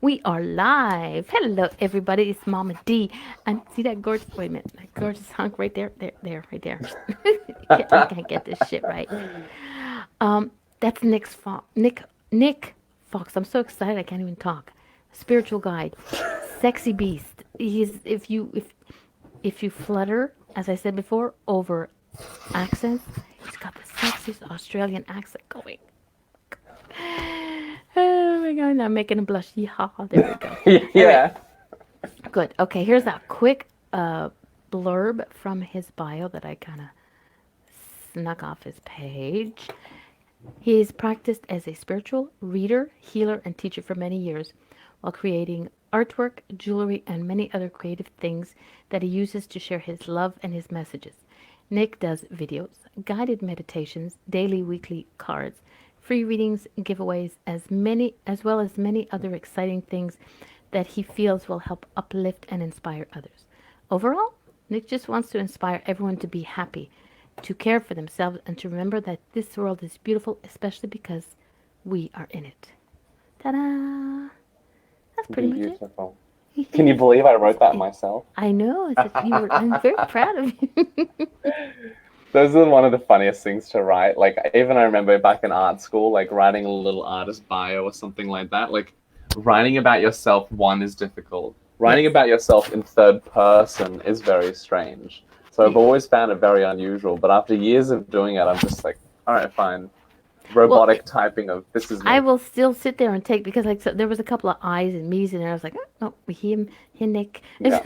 We are live. Hello, everybody. It's Mama D. And see that gorgeous, wait a minute, that gorgeous hunk right there? Right there. I can't get this shit right. Um, that's Nick Fox. I'm so excited I can't even talk. Spiritual guide. Sexy beast. If you flutter, as I said before, over accents, he's got the sexiest Australian accent going. Oh my god, I'm making him blush. Yeehaw. There we go. All right. Yeah. Good. Okay, here's a quick blurb from his bio that I kind of snuck off his page. He's practiced as a spiritual reader, healer, and teacher for many years while creating artwork, jewelry, and many other creative things that he uses to share his love and his messages. Nick does videos, guided meditations, daily, weekly cards, free readings, giveaways, as well as many other exciting things that he feels will help uplift and inspire others. Overall, Nick just wants to inspire everyone to be happy, to care for themselves, and to remember that this world is beautiful, especially because we are in it. Ta-da! That's pretty much it. Beautiful. Can you believe I wrote that myself? I know. I'm very proud of you. Those are one of the funniest things to write. Like, even I remember back in art school, like writing a little artist bio or something like that. Like, writing about yourself, one, is difficult. Writing Yes. about yourself in third person is very strange. So I've always found it very unusual. But after years of doing it, I'm just like, all right, fine. Well, Robotic typing of this is I me. will still sit there and take because like so there was a couple of I's and me's in there. I was like, oh, no, him, Nick. Yeah.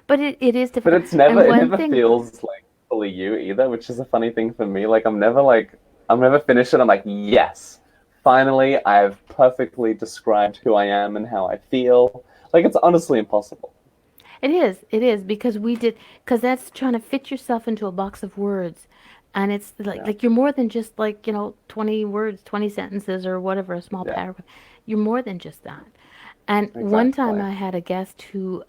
But it is But difficult. it's never And it one never thing, feels like fully you either, which is a funny thing for me. Like I'm never finished it. I'm like, yes, finally I've perfectly described who I am and how I feel. Like it's honestly impossible. it is because because that's trying to fit yourself into a box of words, and it's like Yeah. you're more than just like 20 words, 20 sentences, or whatever, a small Yeah. paragraph. You're more than just that. And one time Exactly. I had a guest who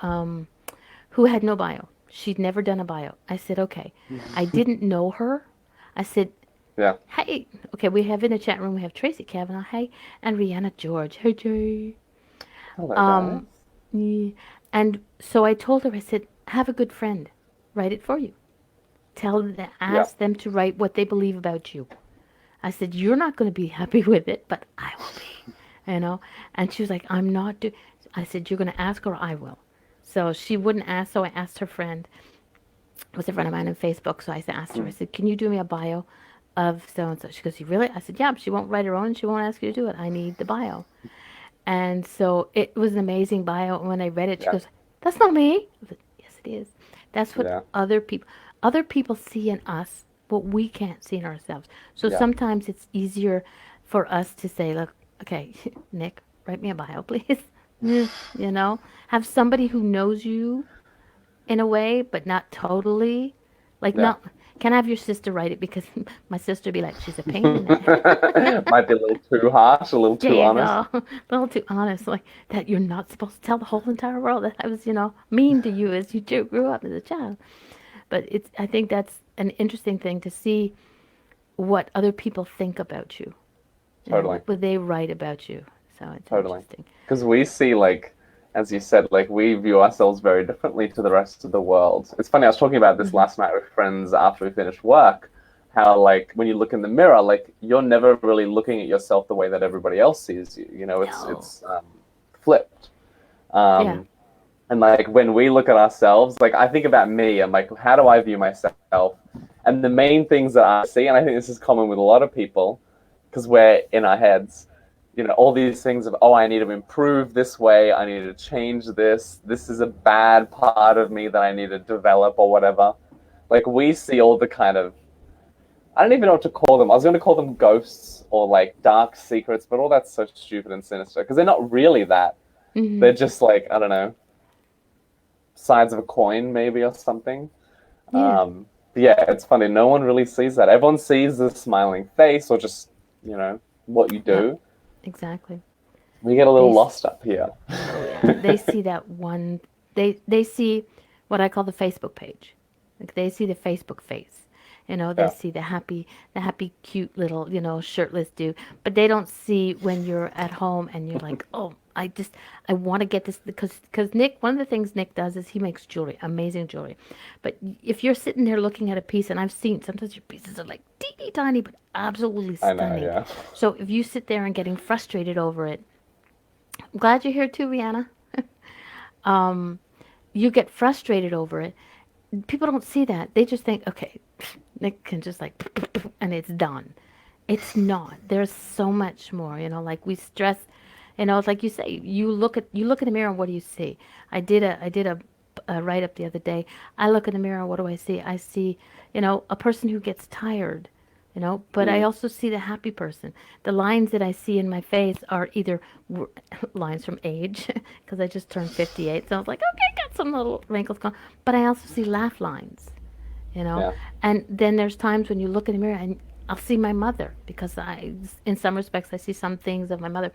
had no bio. She'd never done a bio. I said, okay. I didn't know her. I said, Yeah. hey, okay, we have in the chat room, we have Tracy Kavanaugh, hey, and Rihanna George, hey, Jay. Hello guys. Um, yeah. And so I told her, I said, have a good friend write it for you. Yeah. Ask them to write what they believe about you. I said, you're not going to be happy with it, but I will be. And she was like, I'm not do. I said, you're going to ask her, I will. So she wouldn't ask, so I asked her friend, was a friend of mine on Facebook. So I asked her, I Mm. said, can you do me a bio of so and so? She goes, you really? I said, yeah, but she won't write her own. She won't ask you to do it. I need the bio. And so it was an amazing bio. And when I read it, she Yeah. goes, that's not me. I said, yes, it is. That's what Yeah. other people see in us what we can't see in ourselves. So Yeah. sometimes it's easier for us to say, look, okay, Nick, write me a bio, please. you know, have somebody who knows you in a way, but not totally. Like, Yeah. not, can I have your sister write it? Because my sister be like, she's a pain in the Might be a little too harsh, a little There too you honest. go. A little too honest, like that you're not supposed to tell the whole entire world that I was, mean to you as you grew up as a child. But I think that's an interesting thing to see what other people think about you and Totally. what would they write about you. So it's Totally. interesting. Because we see, like, as you said, like, we view ourselves very differently to the rest of the world. It's funny, I was talking about this Hmm. last night with friends after we finished work. How, like, when you look in the mirror, like, you're never really looking at yourself the way that everybody else sees you. You know, No. it's flipped. Yeah. Um, and, like, when we look at ourselves, like, I think about me and, like, how do I view myself? And the main things that I see, and I think this is common with a lot of people, because we're in our heads, all these things of, oh, I need to improve this way, I need to change this is a bad part of me that I need to develop or whatever. Like we see all the kind of, I don't even know what to call them. I was going to call them ghosts or like dark secrets, but all that's so stupid and sinister because they're not really that. Hmm. They're just like, I don't know, sides of a coin maybe or something. Yeah. But yeah, it's funny. No one really sees that. Everyone sees the smiling face or just, what you Yep. do. Exactly. We get a They. little lost up here. Oh yeah. They see that one. They see what I call the Facebook page. Like they see the Facebook face. You know, they Yeah. see the happy, cute little, shirtless dude, but they don't see when you're at home and you're like, oh, I want to get this because Nick, one of the things Nick does is he makes jewelry, amazing jewelry. But if you're sitting there looking at a piece, and I've seen sometimes your pieces are like teeny tiny, but absolutely I know. stunning. Yeah. So if you sit there and getting frustrated over it, I'm glad you're here too, Rihanna. You get frustrated over it. People don't see that. They just think, okay, Nick can just like, and it's done. It's not. There's so much more. Like we stress. It's like you say. You look in the mirror, and what do you see? I did a write up the other day. I look in the mirror, and what do I see? I see, a person who gets tired. But I Mm. also see the happy person. The lines that I see in my face are either lines from age, because I just turned 58. So I was like, okay, got some little wrinkles going. But I also see laugh lines, you know. Yeah. And then there's times when you look in the mirror and I'll see my mother because in some respects, I see some things of my mother.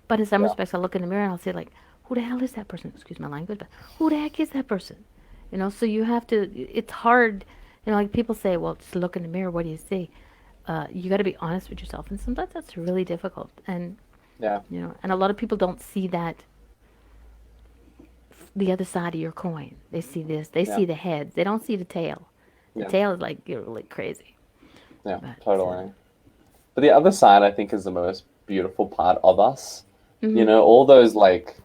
But in some Yeah. respects, I look in the mirror and I'll say, like, who the hell is that person? Excuse my language, but who the heck is that person? So you have to, it's hard, like people say, well, just look in the mirror, what do you see? You got to be honest with yourself, and sometimes that's really difficult. And Yeah. and a lot of people don't see that the other side of your coin. They see this, they Yeah. see the heads, they don't see the tail. The Yeah. tail is like you're really crazy. Yeah. But Totally. But the other side, I think, is the most beautiful part of us. mm-hmm, All those like,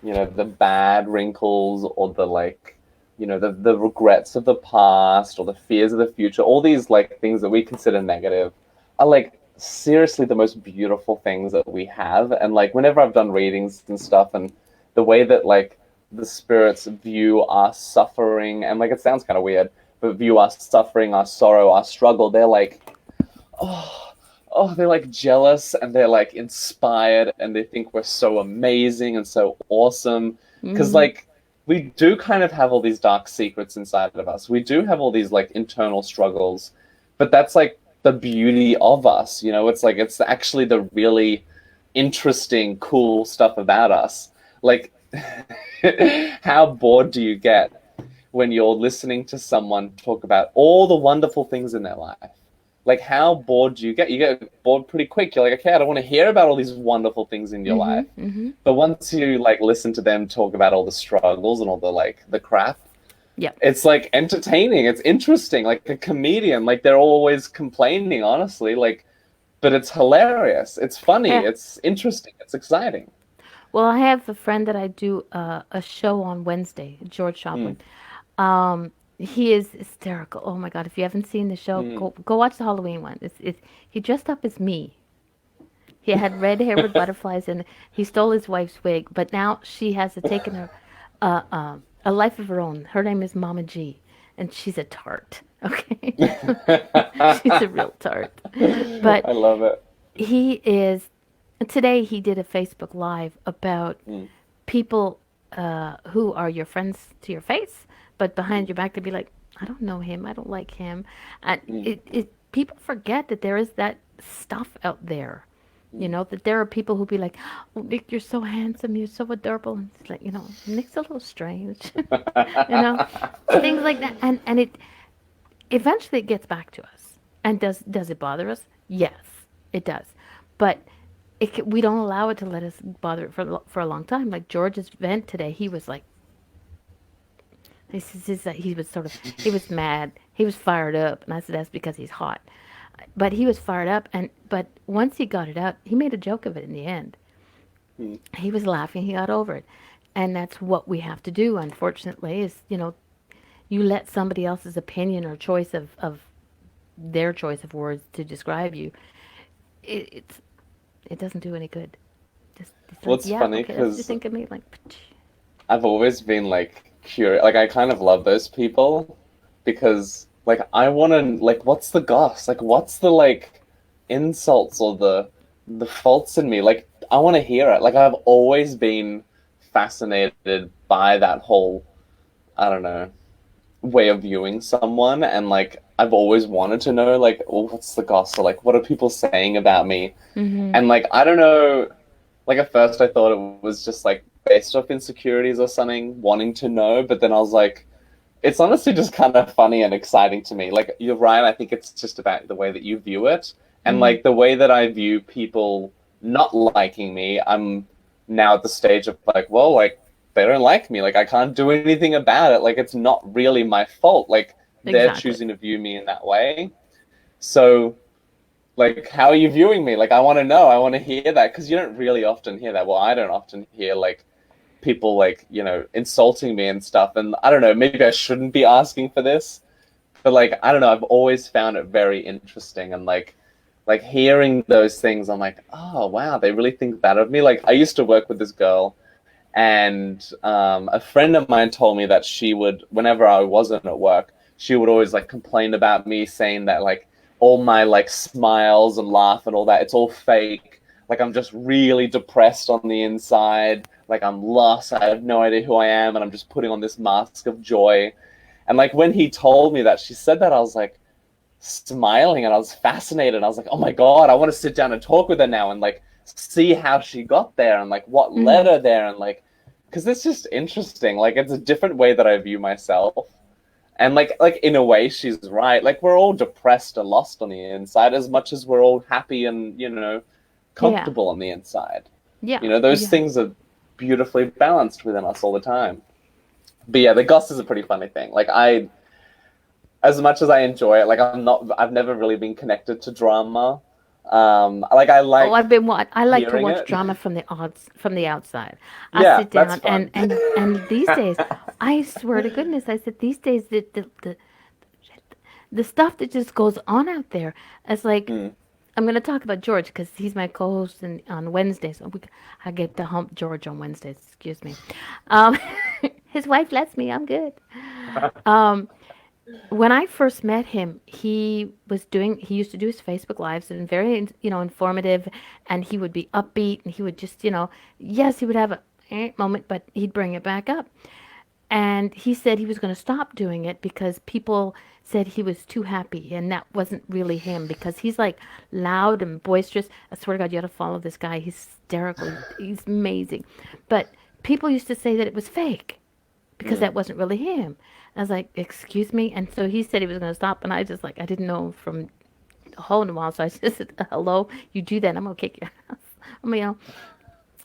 the bad wrinkles or the like, the regrets of the past or the fears of the future, all these like things that we consider negative are like seriously the most beautiful things that we have. And like whenever I've done readings and stuff and the way that like the spirits view our suffering and like it sounds kind of weird, but view our suffering, our sorrow, our struggle, they're like, oh, they're like jealous and they're like inspired and they think we're so amazing and so awesome. Because mm-hmm, like we do kind of have all these dark secrets inside of us. We do have all these like internal struggles, but that's like the beauty of us. It's like it's actually the really interesting, cool stuff about us. Like, how bored do you get when you're listening to someone talk about all the wonderful things in their life? Like, how bored do you get? You get bored pretty quick. You're like, okay, I don't want to hear about all these wonderful things in your mm-hmm, life. mm-hmm. But once you like listen to them talk about all the struggles and all the like the crap, Yep. it's like entertaining. It's interesting. Like a comedian, like they're always complaining, honestly. Like, but it's hilarious. It's funny. Yeah. It's interesting. It's exciting. Well, I have a friend that I do a show on Wednesday, George Mm, Shoplin. He is hysterical. Oh my God! If you haven't seen the show, mm. go watch the Halloween one. He dressed up as me. He had red hair with butterflies, and he stole his wife's wig. But now she has taken a life of her own. Her name is Mama G, and she's a tart. Okay, she's a real tart. But I love it. he is. Today he did a Facebook Live about Mm, people who are your friends to your face, but behind your back to be like, I don't know him, I don't like him. And mm, it people forget that there is that stuff out there. mm. That there are people who be like, oh, Nick, you're so handsome, you're so adorable. And it's like, Nick's a little strange. you know, Things like that. And it eventually it gets back to us. And does it bother us? Yes, it does. But we don't allow it to let us bother it for a long time. Like George's vent today, he was like, he was he was mad, he was fired up, and I said that's because he's hot. But he was fired up, but once he got it out, he made a joke of it in the end. Mm. He was laughing, he got over it, and that's what we have to do. Unfortunately, is you let somebody else's opinion or choice of their choice of words to describe you. It's it doesn't do any good. Just it's Well, like, it's yeah, funny okay, that's what you because think of me, like, I've always been like curious. Like I kind of love those people because like I want to like what's the goss? Like what's the like insults or the faults in me? Like I want to hear it. Like I've always been fascinated by that whole I don't know way of viewing someone and like I've always wanted to know like oh what's the goss or like what are people saying about me? mm-hmm, And like I don't know like at first I thought it was just like based off insecurities or something, wanting to know, but then I was like, it's honestly just kind of funny and exciting to me. Like, you're right. I think it's just about the way that you view it. And Mm, like the way that I view people not liking me, I'm now at the stage of like, well, like they don't like me. Like I can't do anything about it. Like it's not really my fault. Like they're exactly. choosing to view me in that way. So like, how are you viewing me? Like I want to know. I want to hear that because you don't really often hear that. Well, I don't often hear like people like, insulting me and stuff. And I don't know, maybe I shouldn't be asking for this, but like I don't know, I've always found it very interesting, and like hearing those things, I'm like, oh wow, they really think that of me. Like I used to work with this girl, and a friend of mine told me that she would, whenever I wasn't at work, she would always like complain about me, saying that like all my like smiles and laugh and all that, it's all fake. Like I'm just really depressed on the inside. Like I'm lost. I have no idea who I am, and I'm just putting on this mask of joy. And like when he told me that, she said that, I was like smiling and I was fascinated. I was like, oh my God, I want to sit down and talk with her now and like see how she got there and like what led Mm, her there, and like, because it's just interesting. Like it's a different way that I view myself. And like in a way, she's right. Like we're all depressed and lost on the inside as much as we're all happy and yeah. comfortable on the inside. Yeah. Those Yeah. things are beautifully balanced within us all the time. But yeah, the goss is a pretty funny thing. Like as much as I enjoy it, like I've never really been connected to drama. Like I Oh, like I've been what I like to hearing watch it. drama from the odds from the outside. I Yeah, sit that's down fun. and these days, I swear to goodness, I said these days the stuff that just goes on out there. It's like Mm. I'm going to talk about George because he's my co-host on Wednesdays. So I get to hump George on Wednesdays. Excuse me. Um, his wife lets me. I'm good. Um, when I first met him, he used to do his Facebook lives and very, informative, and he would be upbeat and he would just, yes, he would have a moment, but he'd bring it back up. And he said he was going to stop doing it because people said he was too happy, and that wasn't really him because he's like loud and boisterous. I swear to God, you got to follow this guy. He's hysterical. He's amazing. But people used to say that it was fake because Mm. that wasn't really him. I was like, excuse me. And so he said he was going to stop, and I just like I didn't know from a whole while, so I just said, hello, you do that, I'm going to kick your ass. I mean,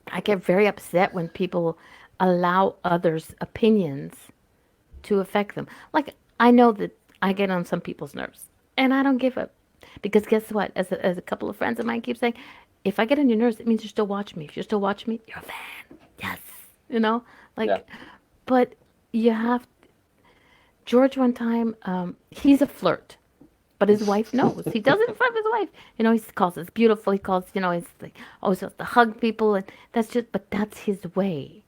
I get very upset when people allow others' opinions to affect them. Like, I know that I get on some people's nerves, and I don't give up. Because guess what? As a couple of friends of mine keep saying, if I get on your nerves, it means you're still watching me. If you're still watching me, you're a fan. Yes. You know? Yeah. Like, but you have. George, one time, he's a flirt. But his wife knows. He does it in front of his wife. He calls us beautiful. He calls, he's like, always supposed to hug people. And but that's his way.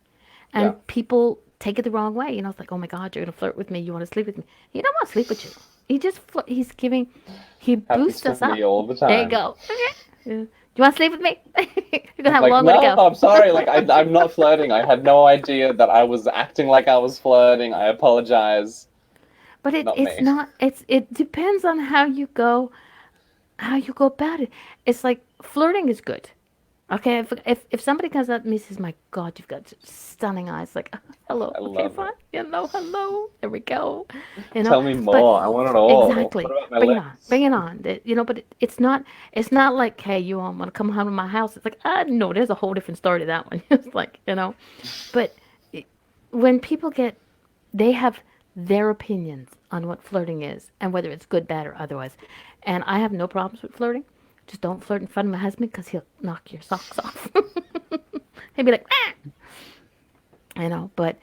Yeah. And people take it the wrong way. It's like, oh my God, you're going to flirt with me. You want to sleep with me. He don't want to sleep with you. He Happens boosts to us up. me all the There you time. go. Okay. You want to sleep with me? You're going to have a Like, long way to no, go. I'm sorry. Like, I'm not flirting. I had no idea that I was acting like I was flirting. I apologize. But Not it's me. not, it depends on how you go about it. It's like flirting is good. Okay, if somebody comes up to me and says, "My God, you've got stunning eyes," like, hello, I okay, love fine, it. hello, there we go, you know. Tell me But more. I want it all. What exactly, about my bring it on, lips? bring it on. But it's not like, hey, you all want to come home to my house? It's like, no, there's a whole different story to that one. It's like, but it- when people they have their opinions on what flirting is and whether it's good, bad, or otherwise. And I have no problems with flirting. Just don't flirt in front of my husband because he'll knock your socks off. He'll be like, ah! But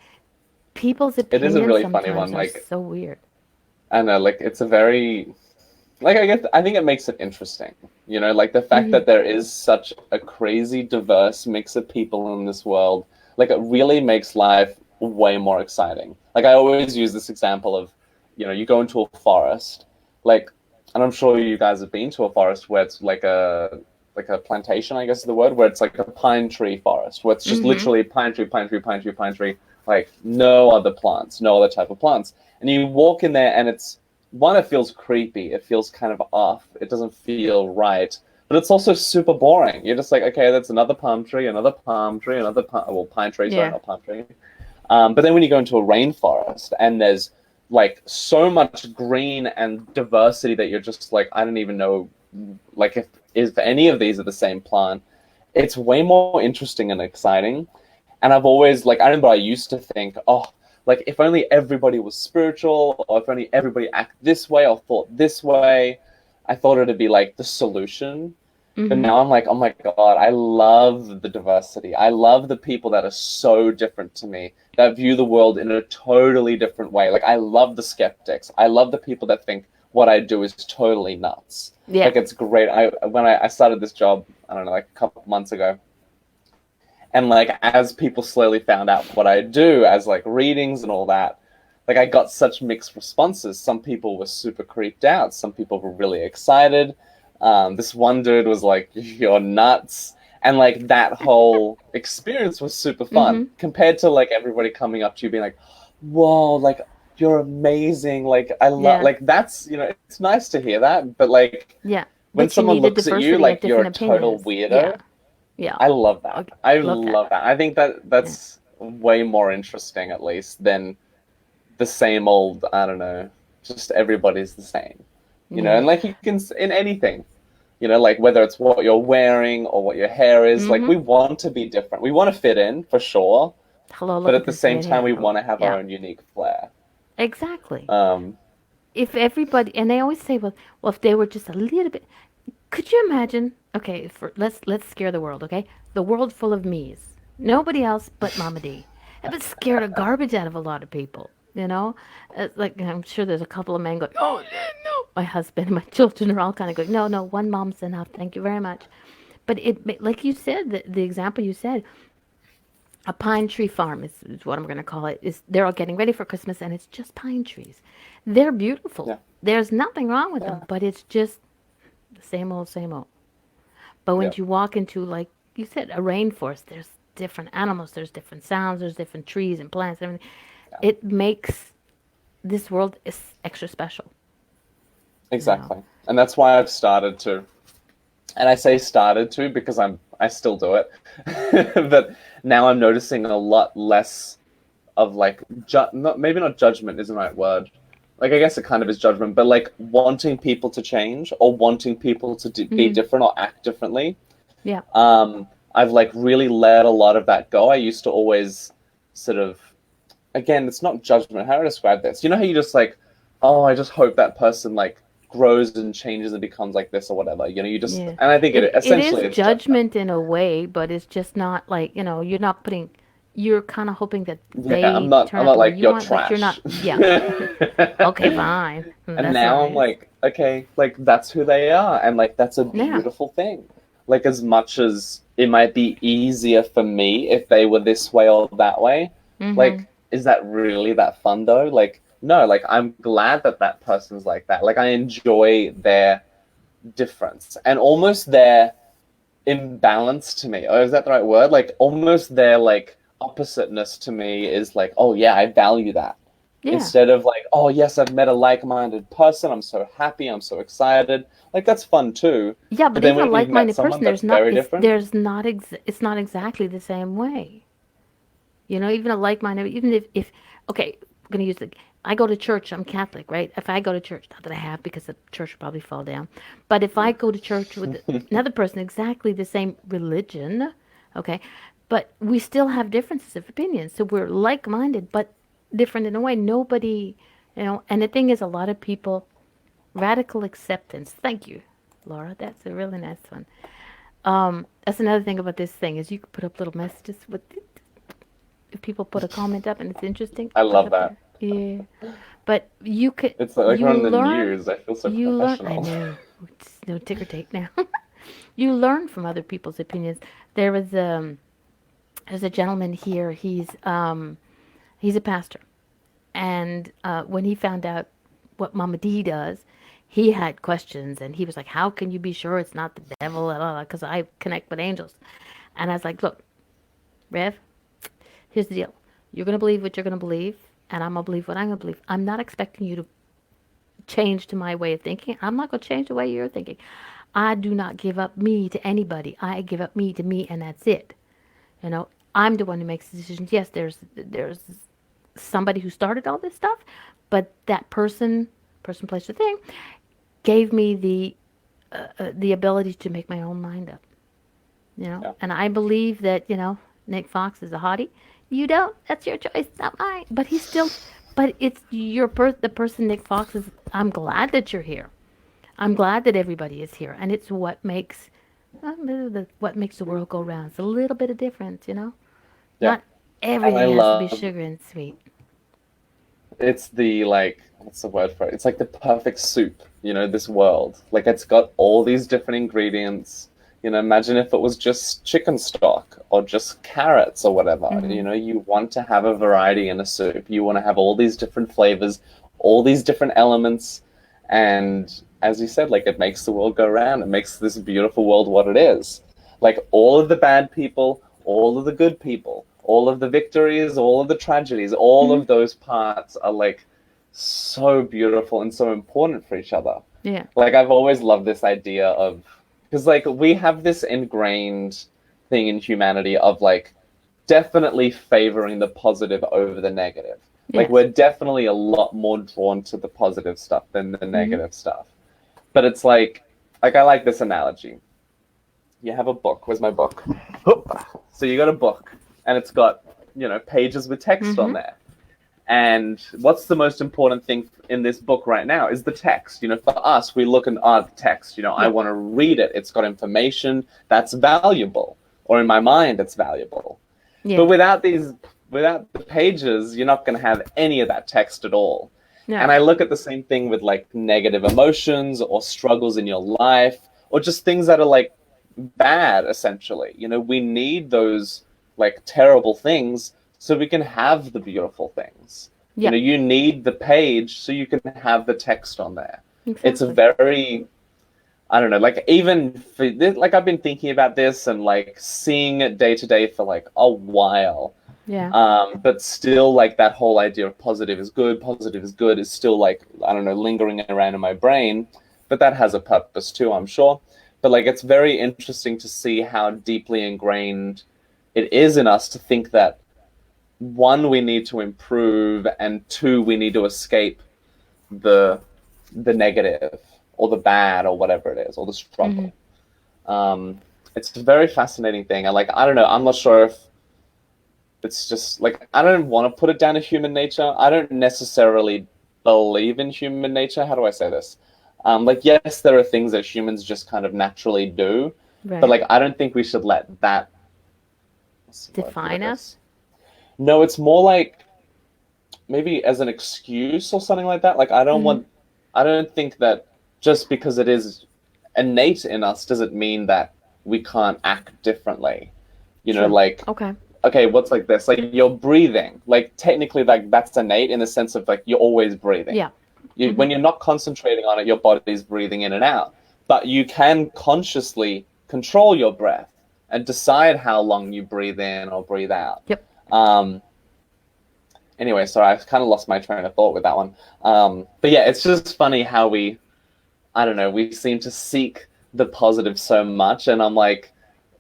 people's It is a opinions really funny one. sometimes are Like, so weird. I don't know, like it's a very like I think it makes it interesting. Like the fact Hmm. that there is such a crazy diverse mix of people in this world, like it really makes life way more exciting. Like I always use this example of, you go into a forest, like, and I'm sure you guys have been to a forest where it's like a plantation, I guess is the word, where it's like a pine tree forest, where it's just Hmm. literally pine tree, pine tree, pine tree, pine tree, like no other plants, no other type of plants. And you walk in there and it's one, it feels creepy, it feels kind of off, it doesn't feel right. But it's also super boring. You're just like, okay, that's another palm tree, another palm tree, well, pine tree, sorry, Yeah. not palm tree. But then when you go into a rainforest and there's like so much green and diversity that you're just like, I don't even know like if any of these are the same plant. It's way more interesting and exciting. And I've always like, I remember I used to think, oh, like if only everybody was spiritual, or if only everybody acted this way or thought this way, I thought it'd be like the solution. But Mm-hmm. now I'm like, oh my God, I love the diversity. I love the people that are so different to me, that view the world in a totally different way. Like, I love the skeptics. I love the people that think what I do is totally nuts. Yeah. Like, it's great. When I started this job, I don't know, like a couple months ago, and like as people slowly found out what I do, as like readings and all that, like I got such mixed responses. Some people were super creeped out. Some people were really excited. This one dude was like, "You're nuts," and like that whole experience was super fun Mm-hmm. compared to like everybody coming up to you being like, "Whoa, like you're amazing." Like I love, Yeah. like that's, you know, it's nice to hear that. But like Yeah. when But you someone need a looks at you diversity of like you're different a total opinions. Yeah. weirdo, Yeah. I love that. Okay. I Love that. love that. I think that Yeah. that's way more interesting, at least, than the same old. I don't know. Just everybody's the same, you know. Yeah. And like you can in anything, you know, like whether it's what you're wearing or what your hair is. Like Mm-hmm. we want to be different. We want to fit in for sure, Hello, but look at at the this same red time, hair. we Oh, want to have our yeah. own unique flair. Exactly. Um, If everybody, and they always say, well, if they were just a little bit, could you imagine? Okay, let's scare the world. Okay, the world full of me's, nobody else but Mama D. That would scare the garbage out of a lot of people. You know, like I'm sure there's a couple of men going, oh no. My husband and my children are all kind of going, no, no, one mom's enough. Thank you very much. But like you said, the example you said, a pine tree farm is what I'm going to call it. Is they're all getting ready for Christmas, and it's just pine trees. They're beautiful. yeah, There's nothing wrong with them, yeah, but it's just the same old, same old. But when yeah, you walk into, like you said, a rainforest, there's different animals, there's different sounds, there's different trees and plants, and everything. yeah. It makes this world is extra special. You know. Exactly. And that's why I've started to, and I say started to because I still do it, but now I'm noticing a lot less of like not, maybe not judgment isn't the right word. Like I guess it kind of is judgment, but like wanting people to change or wanting people to be Mm-hmm. different or act differently. Yeah. I've like really let a lot of that go. I used to always sort of, again, it's not judgment. How do I describe this? You know how you just like, oh, I just hope that person like grows and changes and becomes like this or whatever. You know, you just, Yeah. and I think it It is essentially it's judgment. judgment in a way, but it's just not like, you're not putting you're kind of hoping that Yeah, I'm they not. turn I'm out not the way like you you're want, but you're not. trash. Yeah. Okay, fine. And That's now I'm nice. like, okay, like that's who they are, and like that's a Yeah. beautiful thing. Like as much as it might be easier for me if they were this way or that way, Mhm. like is that really that fun though? Like no, like I'm glad that that person's like that. Like I enjoy their difference and almost their imbalance to me. Oh, is that the right word? Like almost their like oppositeness to me is like, oh yeah, I value that. Yeah. Instead of like, oh yes, I've met a like-minded person. I'm so happy. I'm so excited. Like that's fun too. Yeah, But but then even a when you've met like-minded someone person, that's very different, it's not exactly the same way. Even a like-minded, even if okay, I'm gonna use the. I go to church. I'm Catholic, right? If I go to church, not that I have, because the church would probably fall down. But if I go to church with another person, exactly the same religion, okay, but we still have differences of opinions. So we're like-minded, but different in a way. Nobody, And the thing is, a lot of people radical acceptance. Thank you, Laura. That's a really nice one. That's another thing about this thing is you can put up little messages with if people put a comment up and it's interesting, I put it love up that. there. Yeah. But you could It's like you we're on the learn news. I feel so you learn I professional. know. It's no ticker tape now. You learn from other people's opinions. There was there's a gentleman here, he's a pastor. And when he found out what Mama D does, he had questions and he was like, how can you be sure it's not the devil? Because I connect with angels. And I was like, look, Rev, here's the deal. You're going to believe what you're going to believe, and I'm going to believe what I'm going to believe. I'm not expecting you to change to my way of thinking. I'm not going to change the way you're thinking. I do not give up me to anybody. I give up me to me, and that's it. You know, I'm the one who makes the decisions. Yes, there's somebody who started all this stuff, but that person, place, or thing gave me the ability to make my own mind up. Yeah. And I believe that Nick Fox is a hottie. You don't. That's your choice, not mine. But he's still. But it's the person Nick Fox is. I'm glad that you're here. I'm glad that everybody is here, and it's what makes the world go round. It's a little bit of difference. Yeah. Not And I everything has to be love sugar and sweet. it's the like what's the word for it? It's like the perfect soup, this world. Like it's got all these different ingredients. Imagine if it was just chicken stock or just carrots or whatever. Hmm. You want to have a variety in a soup. You want to have all these different flavors, all these different elements, and as you said, like it makes the world go round. It makes this beautiful world what it is. Like all of the bad people, all of the good people, all of the victories, all of the tragedies, all Hmm. of those parts are like so beautiful and so important for each other. Yeah. Like I've always loved this idea of because like we have this ingrained thing in humanity of like definitely favoring the positive over the negative. Like Yes. we're definitely a lot more drawn to the positive stuff than the Hmm. negative stuff. But it's like I like this analogy. You have a book. Where's my book? So you got a book, and it's got pages with text Hmm. on there. And what's the most important thing in this book right now is the text. For us, we look and the text. I Yeah. want to read it. It's got information that's valuable, or in my mind, it's valuable. But Yeah. without the pages, you're not going to have any of that text at all. And No. I look at the same thing with like negative emotions or struggles in your life or just things that are like bad, essentially. We need those like terrible things so we can have the beautiful things. Yep. You need the page so you can have the text on there. It's a Exactly. very, I don't know, like even for this, like I've been thinking about this and like seeing it day to day for like a while. Yeah. But still, like that whole idea of positive is good is still like, I don't know, lingering around in my brain. But that has a purpose too, I'm sure. But like, it's very interesting to see how deeply ingrained it is in us to think that one, we need to improve, and two, we need to escape the negative or the bad or whatever it is or the Hmm. struggle. Um, it's a very fascinating thing. And like, I don't know, I'm not sure if it's just like I don't want to put it down to human nature. I don't necessarily believe in human nature. How do I say this? Like, yes, there are things that humans just kind of naturally do, but Right. like, I don't think we should let that. What's the word for Define us. this? No, it's more like maybe as an excuse or something like that. Like, Hmm. I don't think that just because it is innate in us doesn't mean that we can't act differently. True. Like Okay. okay, what's like this? Like you're breathing. Like technically, like that's innate in the sense of like you're always breathing. Yeah. Hmm. When you're not concentrating on it, your body's breathing in and out. But you can consciously control your breath and decide how long you breathe in or breathe out. Yep. Um, anyway, sorry, I kind of lost my train of thought with that one. But yeah, it's just funny how I don't know, we seem to seek the positive so much, and I'm like,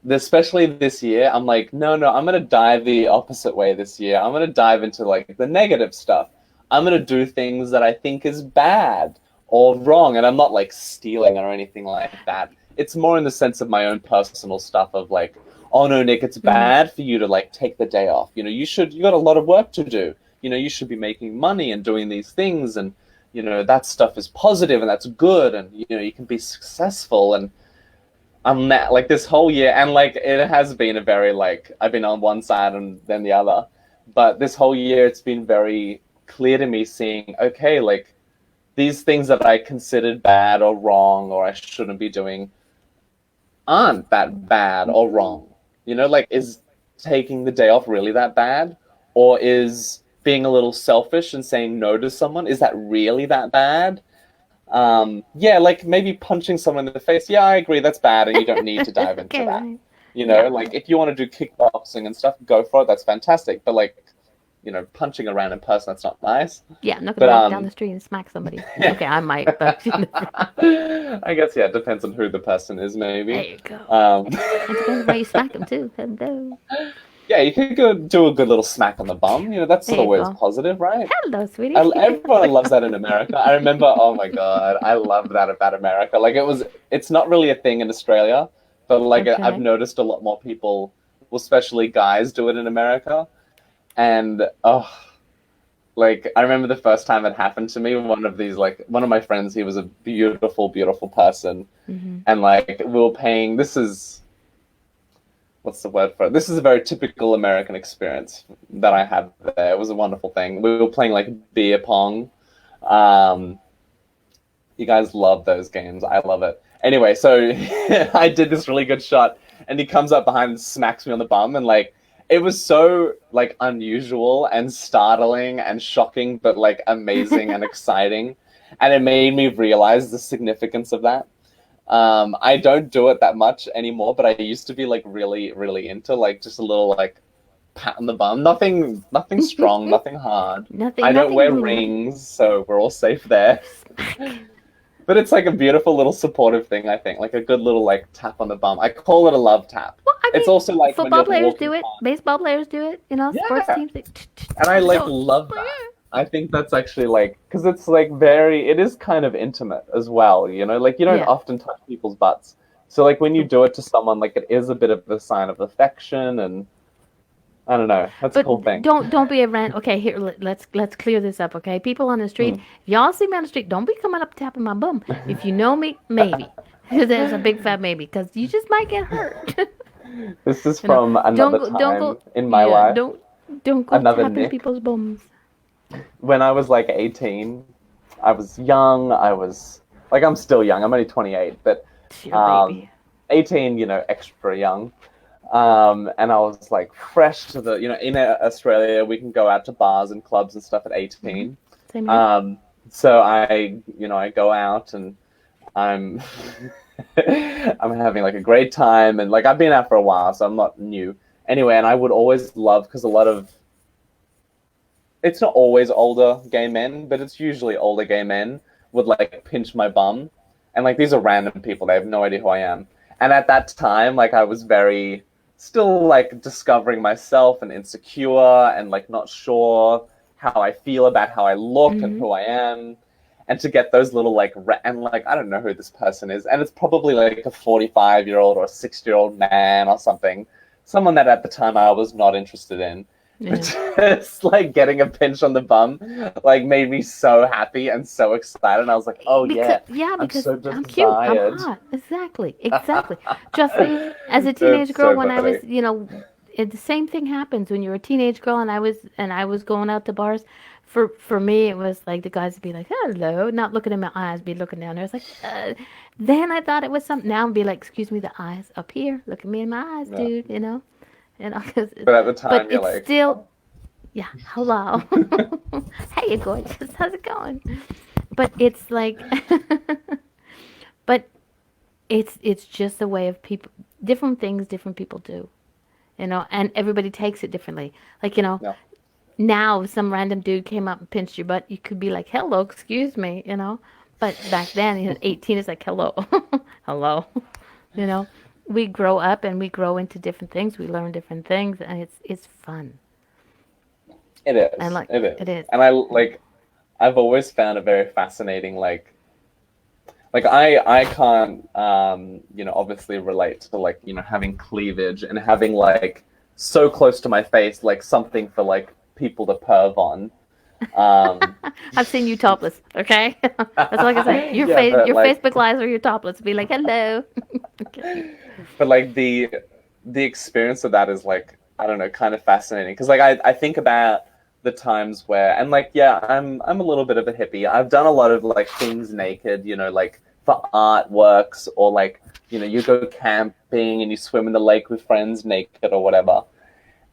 especially this year, I'm like, no, I'm gonna dive the opposite way this year. I'm gonna dive into like the negative stuff. I'm gonna do things that I think is bad or wrong, and I'm not like stealing or anything like that. It's more in the sense of my own personal stuff of like, oh no, Nick, it's Hmm. bad for you to like take the day off. You got a lot of work to do. You should be making money and doing these things, and that stuff is positive and that's good, and you can be successful. And I'm not like this whole year, and like it has been a very like I've been on one side and then the other, but this whole year it's been very clear to me seeing okay, like these things that I considered bad or wrong or I shouldn't be doing aren't that bad or wrong. Like is taking the day off really that bad, or is being a little selfish and saying no to someone, is that really that bad? Yeah, like maybe punching someone in the face. Yeah, I agree, that's bad, and you don't need to dive into Okay. that. Right. Yeah. Like if you want to do kickboxing and stuff, go for it. That's fantastic. But like, punching a random person, that's not nice. Yeah. I'm not gonna But walk down the street and smack somebody. yeah. Okay, I might, but I guess yeah, it depends on who the person is, there maybe. you go. Um, It depends on where you smack them too. Hello. Yeah, you could go do a good little smack on the bum. That's There you always go. positive, right? Hello, sweetie. Everyone loves that in America. I remember, oh my God, I love that about America. Like it's not really a thing in Australia, but like I've Okay. noticed a lot more people, well, especially guys, do it in America. And oh, like I remember the first time it happened to me. One of my friends, he was a beautiful, beautiful person, Hmm. and like we were paying. This is what's the word for it? This is a very typical American experience that I had there. It was a wonderful thing. We were playing like beer pong. Um, you guys love those games. I love it. Anyway, so I did this really good shot, and he comes up behind and smacks me on the bum, and like it was so like unusual and startling and shocking, but like amazing and exciting, and it made me realize the significance of that. I don't do it that much anymore, but I used to be like really, really into like just a little like pat on the bum. Nothing strong, nothing hard. Nothing, I don't nothing wear rude. rings, so we're all safe there. Smack. But it's like a beautiful little supportive thing, I think. Like a good little like tap on the bum. I call it a love tap. Well, I It's mean, also like when football you're players walking do it. past. Baseball players do it. Sports Yeah. teams. And I like Don't. love that. I think that's actually like because it's like it is kind of intimate as well. Like you don't Yeah. often touch people's butts. So like when you do it to someone, like it is a bit of a sign of affection, and I don't know. That's a cool But thing. don't be a rant. Okay, here let's clear this up. Okay, people on the street, Hmm. if y'all see me on the street, don't be coming up tapping my bum. If you know me, maybe. There's a big fat maybe because you just might get hurt. This is you know, from don't another go, don't time go. in my Yeah, life. don't go Another tapping Nick. people's bums. When I was like 18, I was young. I was like I'm still young. I'm only 28, but It's your um, baby. 18, extra young. And I was like fresh to in Australia, we can go out to bars and clubs and stuff at Hmm. 18. Same here. So I go out and I'm, I'm having like a great time. And like, I've been out for a while, so I'm not new anyway. And I would always love, because it's not always older gay men, but it's usually older gay men would like pinch my bum. And like, these are random people. They have no idea who I am. And at that time, like I was very still like discovering myself and insecure and like not sure how I feel about how I look and Hmm. who I am. And to get those little like and like I don't know who this person is, and it's probably like a 45-year-old or a 60-year-old man or something, someone that at the time I was not interested in, but Yeah. just like getting a pinch on the bum like made me so happy and so excited. And I was like, oh Because yeah, yeah, I'm because so I'm cute. I'm desired. hot. Exactly. Exactly. Trust me. As a teenage It's girl, so when I was, funny. the same thing happens when you're a teenage girl, and I was going out to bars. For me, it was like the guys would be like, "Hello," not looking in my eyes, be looking down there. It's like, then I thought it was something. Now I'd be like, "Excuse me, the eyes up here. Look at me in my eyes, Yeah. dude." 'Cause But at the but time, you're it's like, still, yeah. Hello. Hey, gorgeous. How's it going? But it's like, but it's just a way of people, different things different people do, and everybody takes it differently. Like, yeah, now if some random dude came up and pinched your butt, you could be like, hello, excuse me. But back then, 18 is like, hello. Hello. you know we grow up and we grow into different things, we learn different things, and it's fun. it And is. like, It is. it is. And I've always found it very fascinating. Like I can't obviously relate to like having cleavage and having like so close to my face like something for like people to perv on. Um, I've seen you topless, okay? That's all I can say. Your yeah, face, but your like Facebook lives are your topless. Be like, hello. Okay. but like the experience of that is like I don't know, kind of fascinating because like I think about the times where and like yeah, I'm a little bit of a hippie. I've done a lot of like things naked, like for artworks or like you go camping and you swim in the lake with friends naked or whatever.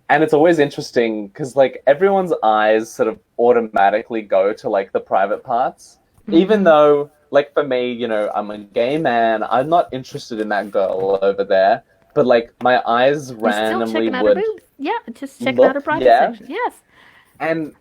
And it's always interesting because like everyone's eyes sort of automatically go to like the private parts, even Mm-hmm. though like for me, I'm a gay man. I'm not interested in that girl over there, but like my eyes You're still randomly checking out her would boobs. Yeah, just checking out her look, private yeah, section. Yes. and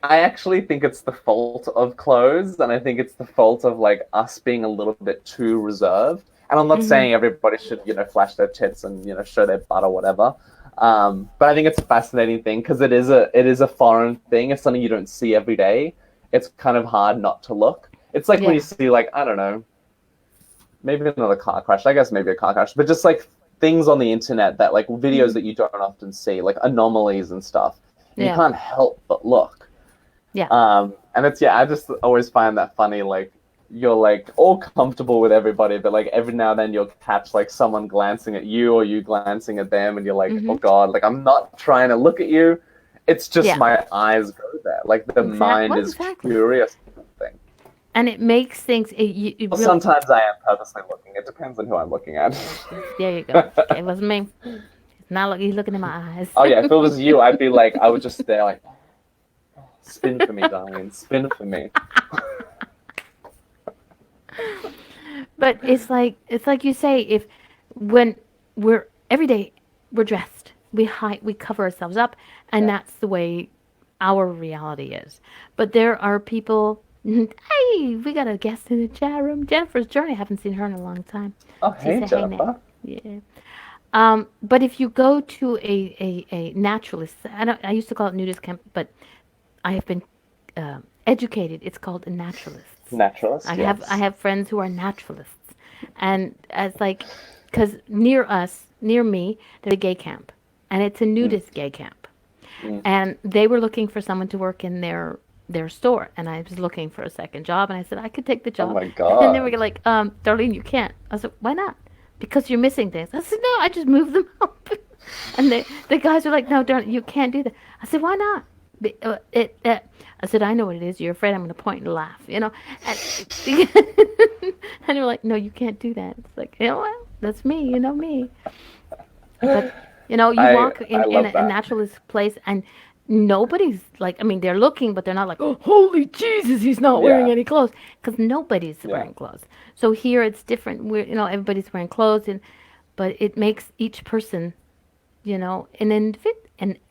I actually think it's the fault of clothes, and I think it's the fault of like us being a little bit too reserved. And I'm not Mm-hmm. saying everybody should, flash their tits and show their butt or whatever. But I think it's a fascinating thing because it is a foreign thing. It's something you don't see every day. It's kind of hard not to look. It's like when you Yeah. see, like, I don't know, maybe another car crash. I guess maybe a car crash, but just like things on the internet that, like, videos Mhm. that you don't often see, like anomalies and stuff. And you Yeah. can't help but look. Yeah. And it's, yeah, I just always find that funny. Like, you're like all comfortable with everybody, but like every now and then you'll catch like someone glancing at you or you glancing at them, and you're like, oh Mhm. God, like I'm not trying to look at you. It's just Yeah. my eyes go there. Like the mind Well, is exactly. curious about something. And it makes things it Well, really. sometimes I am purposely looking. It depends on who I'm looking at. There you go. Okay, it wasn't me. It's not like he's looking in my eyes. Oh yeah, if it was you, I'd be like, I would just stare like, spin for me, darling, spin for me. But it's like you say, if when we're every day we're dressed, we hide, we cover ourselves up, and Yeah. that's the way our reality is. But there are people. Hey, we got a guest in the chat room. Jennifer's Journey. I haven't seen her in a long time. Oh She hey said, "Hey, man." Jennifer. Yeah. But if you go to a naturalist, I used to call it nudist camp, but I have been educated. It's called a naturalist. Naturalist, I yes. have friends who are naturalists, and it's like, because near us, near me, there's a gay camp, and it's a Mm, nudist gay camp, mm. and they were looking for someone to work in their store, and I was looking for a second job, and I said I could take the Oh job, my and they were God. like, Darlene, you can't. I said, why not? Because you're missing things. I said, no, I just moved them up, and the guys were like, no, darling, you can't do that. I said, why not? I said, I know what it is. You're afraid I'm going to point and laugh, And, and they were like, no, you can't do that. It's like, well, that's me, me. But, you walk I in love a that. naturalist place and nobody's like, I mean, they're looking, but they're not like, oh, holy Jesus, he's not wearing Yeah, any clothes. Because nobody's yeah, wearing clothes. So here it's different. Everybody's wearing clothes, but it makes each person,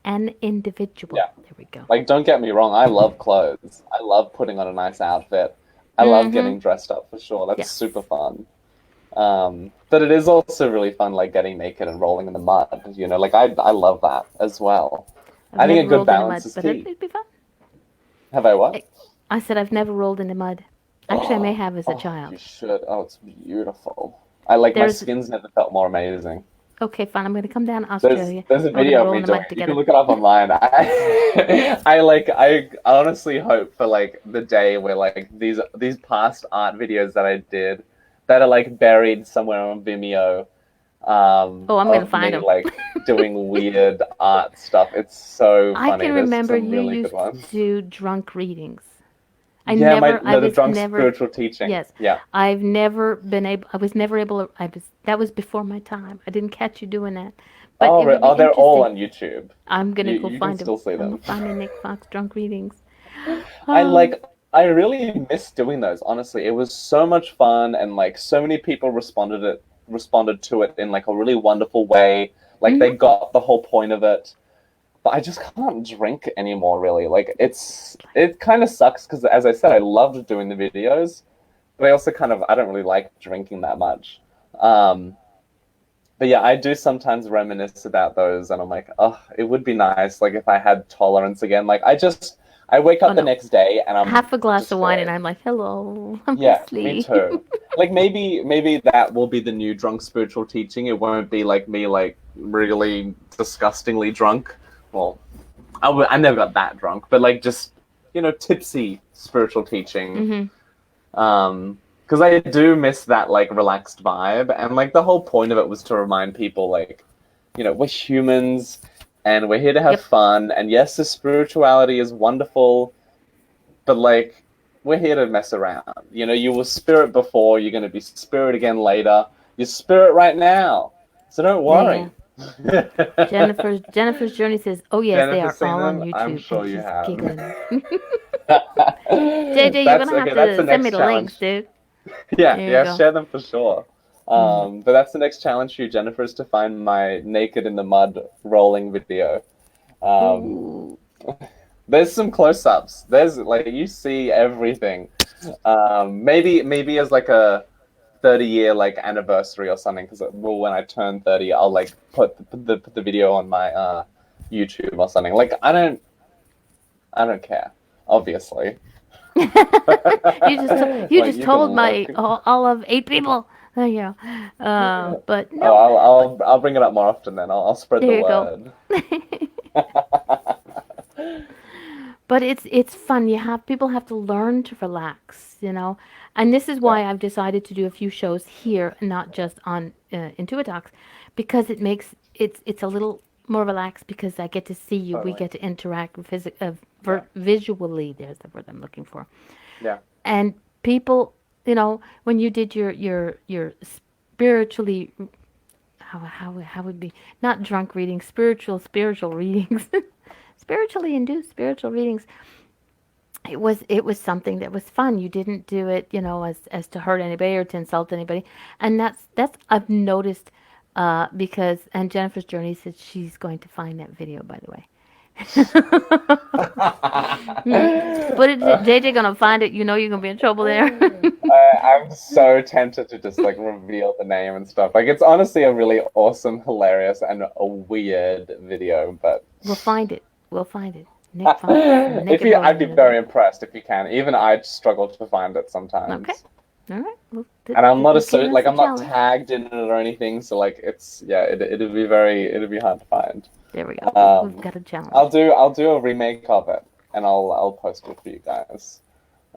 an individual. yeah. There we go. Like, don't get me wrong, I love clothes. I love putting on a nice outfit. I love Mm-hmm. getting dressed up for sure. That's Yes. super fun. But it is also really fun, like getting naked and rolling in the mud. Like I love that as well. I've I think never a good rolled in the balance mud, is but key. it'd be fun. Have I what? I, I said I've never rolled in the mud. Actually, I may have as a Oh, you child. should. Oh, it's beautiful. I like my There's skin's never felt more amazing. Okay, fine. I'm going to come down to There's Australia there's a and we're going to video of roll me in the doing mud it. You can together. look it up online. I honestly hope for like the day where like these past art videos that I did that are like buried somewhere on Vimeo Oh, I'm going to of find me them. like doing weird art stuff. It's so I can funny. There's remember some you really good used to ones. do drunk readings. Yeah, I the was drunk never, spiritual teaching. yes, Yeah. I've never been able, I was never able, that was before my time. I didn't catch you doing that. But Oh, it would be they're all interesting. on YouTube. I'm going to go You can find them. still see I'm going them. to find my Nick Fox drunk readings. I Oh, like I really miss doing those, honestly. It was so much fun and like so many people responded to it in like a really wonderful way. Like they mm-hmm. got the whole point of it. But I just can't drink anymore really. Like it kind of sucks because as I said I loved doing the videos, but I also I don't really like drinking that much. Um but yeah, I do sometimes reminisce about those, and I'm like, oh, it would be nice, like if I had tolerance again. Like I wake Oh up the no. next day and I'm Half a glass of wine and destroyed. I'm like, hello, I'm Yeah, me asleep. too. Like maybe that will be the new drunk spiritual teaching. It won't be like me like really disgustingly drunk. Well, I never got that drunk, but like just tipsy spiritual teaching. Mm-hmm. Because I do miss that like relaxed vibe, and like the whole point of it was to remind people like, we're humans, and we're here to have Yep. fun. And yes, the spirituality is wonderful, but like we're here to mess around. You were spirit before, you're going to be spirit again later. You're spirit right now, so don't Yeah. worry. Jennifer's Journey says, "Oh yes, they Jennifer's are seen all on them. I'm YouTube," and sure you she's have. giggling. JJ, you're That's gonna have okay. That's the to send me next the links, challenge. dude. Yeah, There you yeah, go. share them for sure. Mm. But that's the next challenge for you, Jennifer, is to find my naked in the mud rolling video. Um, Ooh. there's some close-ups. There's like you see everything. Maybe as like 30-year like anniversary or something, because well, when I turn 30, I'll like put the video on my YouTube or something. Like I don't care, obviously. You you Like, just you told can my look. all of 8 people. There you go. But Oh, no, I'll bring it up more often then. I'll spread the there you go. word. But it's fun. People have to learn to relax, And this is Yeah, why I've decided to do a few shows here, and not just on Intuit Talks, because it's a little more relaxed because I get to see you. We totally. get to interact Yeah, visually. There's the word I'm looking for. yeah. And people, when you did your spiritually, how would be, not drunk readings, spiritual readings, spiritually induced spiritual readings. It was something that was fun. You didn't do it, as to hurt anybody or to insult anybody, and that's I've noticed, because, and Jennifer's Journey said she's going to find that video, by the way. But JJ gonna find it. You know you're gonna be in trouble there. I'm so tempted to just like reveal the name and stuff. Like it's honestly a really awesome, hilarious, and a weird video. But We'll find it. We'll find it. Nick finds if naked you, I'd be woman. very impressed if you can. Even I'd struggle to find it Okay. sometimes. All right. Well, And I'm not give us like a I'm not challenge. tagged in it or anything. So like it's it'd be hard to find. There we go. We've got a challenge. I'll do a remake of it, and I'll post it for you guys.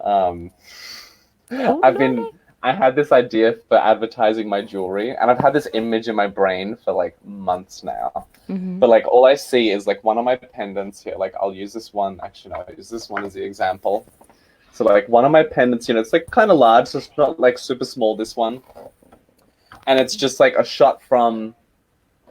Um, Oh, I've Lordy. I had this idea for advertising my jewelry, and I've had this image in my brain for like months now. Mm-hmm. But like all I see is like one of my pendants here. Like I'll use this one. Actually, no, I'll use this one as the example. So like one of my pendants, it's like kind of large, so it's not like super small. This one, and it's just like a shot from,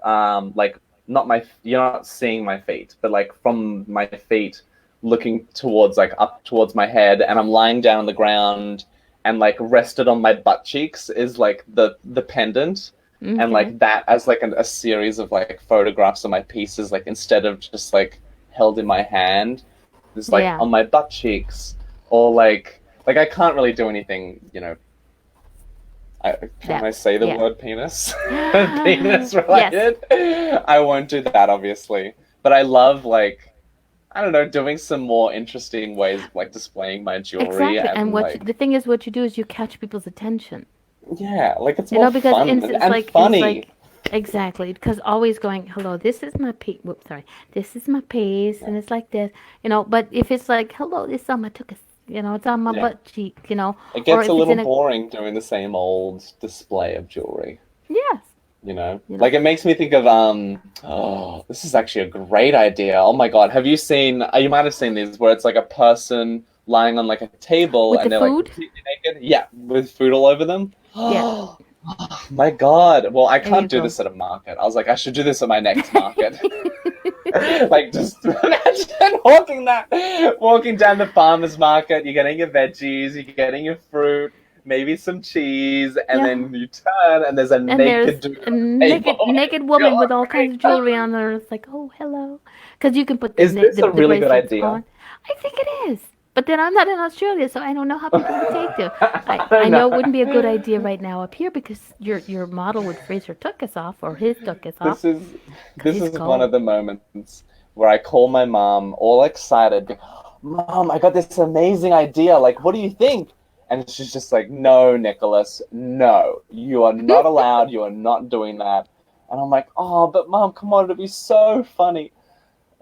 like not my. You're not seeing my feet, but like from my feet, looking towards like up towards my head, and I'm lying down on the ground. And like rested on my butt cheeks is like the pendant, and Okay. like that as like a series of like photographs of my pieces, like instead of just like held in my hand, it's like Yeah. on my butt cheeks, or like I can't really do anything, can I say the Yeah. word penis? Penis Yes. related? I won't do that, obviously, but I love like. I don't know, doing some more interesting ways of like displaying my jewelry Exactly. And and like the thing is, what you do is you catch people's attention. yeah, like it's more Because fun it's and like funny. exactly, because always going, hello, this is my piece. Whoops, sorry, this is my piece, and it's like this, But if it's like, hello, this is on my tuchus, it's on my Yeah, butt cheek, it or gets a if it's little in a boring doing the same old display of jewelry. yes, Like it makes me think of oh, this is actually a great idea. Oh my God, have you seen? You might have seen these where it's like a person lying on like a table with the and they're like food, completely naked. Yeah, with food all over them. yeah, Oh my God. Well, I there you can't do go. this at a market. I was like, I should do this at my next market. Like just imagine walking down the farmer's market, you're getting your veggies, you're getting your fruit, maybe some cheese, and Yeah. then you turn and there's a And there's naked dude a on the table. naked woman with all kinds of jewelry on her. It's like, oh, hello, because you can put Is this a the really good bracelets idea? on. I think it is, but then I'm not in Australia, so I don't know how people would take to. I I don't know know. it wouldn't be a good idea right now up here because your model would freeze her tuchus off or his tuchus off This is because this he's is one cold. of the moments where I call my mom all excited. Mom, I got this amazing idea. Like, what do you think? And she's just like, no, Nicholas, no, you are not allowed. You are not doing that. And I'm like, oh, but Mom, come on, it'll be so funny.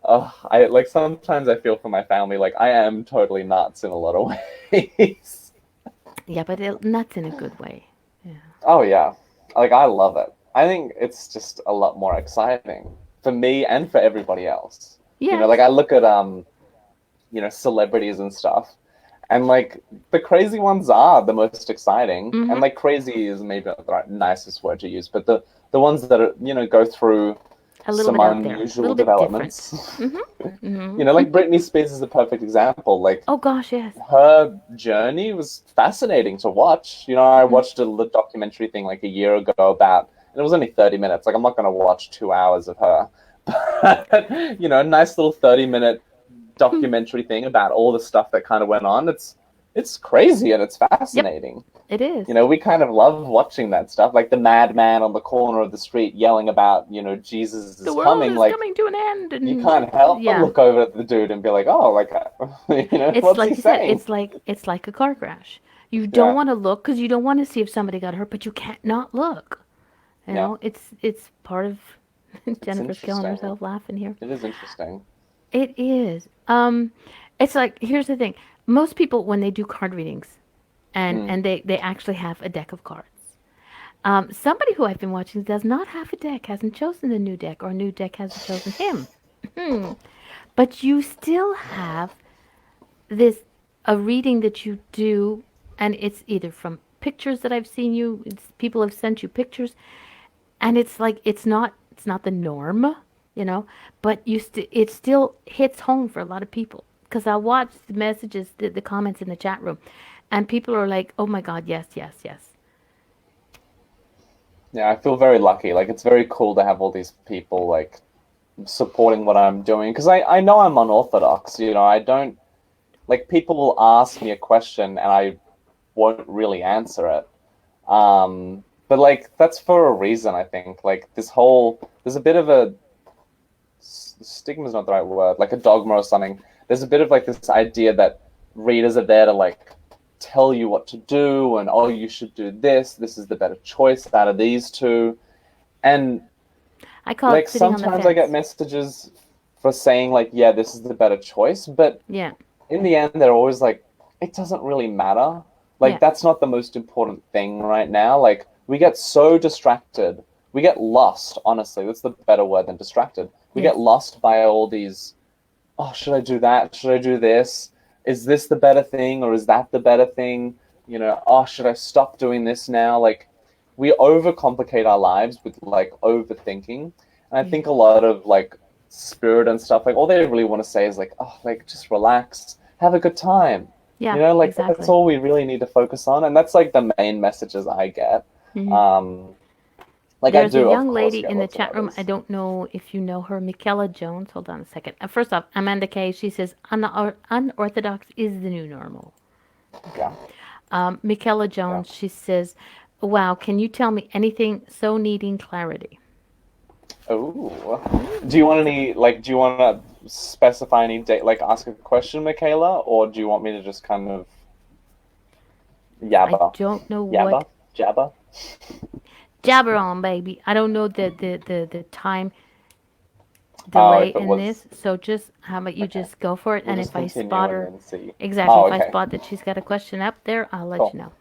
I like sometimes I feel for my family. Like I am totally nuts in a lot of ways. Yeah, but nuts in a good way. Yeah. Oh yeah, like I love it. I think it's just a lot more exciting for me and for everybody else. Yes. Like I look at celebrities and stuff, and like the crazy ones are the most exciting. Mm-hmm. And like crazy is maybe not the nicest word to use, but the ones that are go through A little some bit out there, a unusual little bit developments. different. Mm-hmm. Like Britney Spears is a perfect example. Like Oh gosh, yes. her journey was fascinating to watch. I watched a documentary thing like a year ago about, and it was only 30 minutes. Like I'm not going to watch 2 hours of her, but a nice little 30-minute documentary thing about all the stuff that kind of went on. It's crazy and it's fascinating. It is. You know, we kind of love watching that stuff, like the madman on the corner of the street yelling about, Jesus The is world coming. is Like, coming to an end, you and can't help but yeah, look over at the dude and be like, oh, like, it's what's he like you said. saying? It's like a car crash. You don't Yeah, want to look because you don't want to see if somebody got hurt, but you can't not look. yeah, It's part of it's Jennifer's killing interesting. herself laughing here. It is interesting. It is. It's like here's the thing. Most people when they do card readings, and Mm. and they actually have a deck of cards. Somebody who I've been watching does not have a deck, hasn't chosen a new deck, or a new deck hasn't chosen him. But you still have this a reading that you do, and it's either from pictures that I've seen you. People have sent you pictures, and it's like it's not the norm, you know. But it still hits home for a lot of people because I watch the messages, the comments in the chat room, and people are like, "Oh my God, yes, yes, yes." Yeah, I feel very lucky. Like, it's very cool to have all these people, like, supporting what I'm doing. Because I know I'm unorthodox, I don't, like, people will ask me a question and I won't really answer it. But like that's for a reason, I think. Like there's a bit of a stigma is not the right word, like a dogma or something. There's a bit of like this idea that readers are there to like tell you what to do and oh you should do this. This is the better choice out of these two. And I call it like sitting on the sometimes I get fence. messages for saying like yeah this is the better choice, but Yeah, in the end they're always like it doesn't really matter. Like yeah, that's not the most important thing right now. Like we get so distracted. We get lost, honestly. That's the better word than distracted. We yes, get lost by all these, oh, should I do that? Should I do this? Is this the better thing or is that the better thing? Oh, should I stop doing this now? Like we overcomplicate our lives with like overthinking. And I yeah, think a lot of like spirit and stuff, like all they really want to say is like, oh, like just relax, have a good time. yeah, Like that's exactly. all we really need to focus on. And that's like the main messages I get. Hmm. Um, like I There's a do, of young course, lady get in the lots of chat room. I others. don't know if you know her, Michaela Jones. Hold on a second. First off, Amanda Kay. She says unorthodox is the new normal. Okay. Yeah. Michaela Yeah. Jones. She says, "Wow, can you tell me anything so needing clarity?" Oh, do you Ooh, want that's a. any like? Do you want to specify any date? Like, ask a question, Michaela, or do you want me to just kind of I yabba, don't know what yabba, jabba? jabber on, baby. I don't know the time Oh, delay if it in was this. So just how about you okay, just go for it, we'll and just if I continue spot and her, then see. exactly, Oh, if I okay, spot that she's got a question up there, I'll let you cool. know.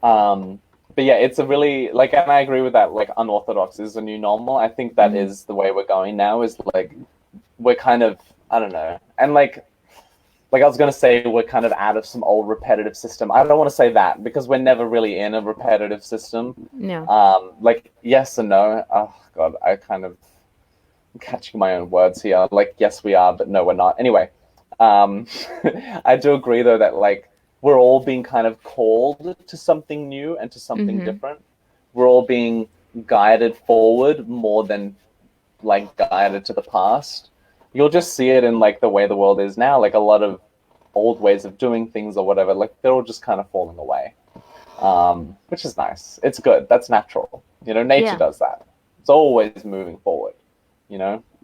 Um, but yeah, it's a really like, and I agree with that. Like, unorthodox is the new normal. I think that Hmm. is the way we're going now. Is like we're kind of I don't know, and like I was gonna say, we're kind of out of some old repetitive system. I don't want to say that because we're never really in a repetitive system. No. Like yes and no. Oh God, I kind of I'm catching my own words here. Like yes, we are, but no, we're not. Anyway, um, I do agree though that like we're all being kind of called to something new and to something Hmm. different. We're all being guided forward more than like guided to the past. You'll just see it in like the way the world is now. Like a lot of old ways of doing things or whatever, like they're all just kind of falling away, which is nice. It's good. That's natural. Nature Yeah. does that. It's always moving forward.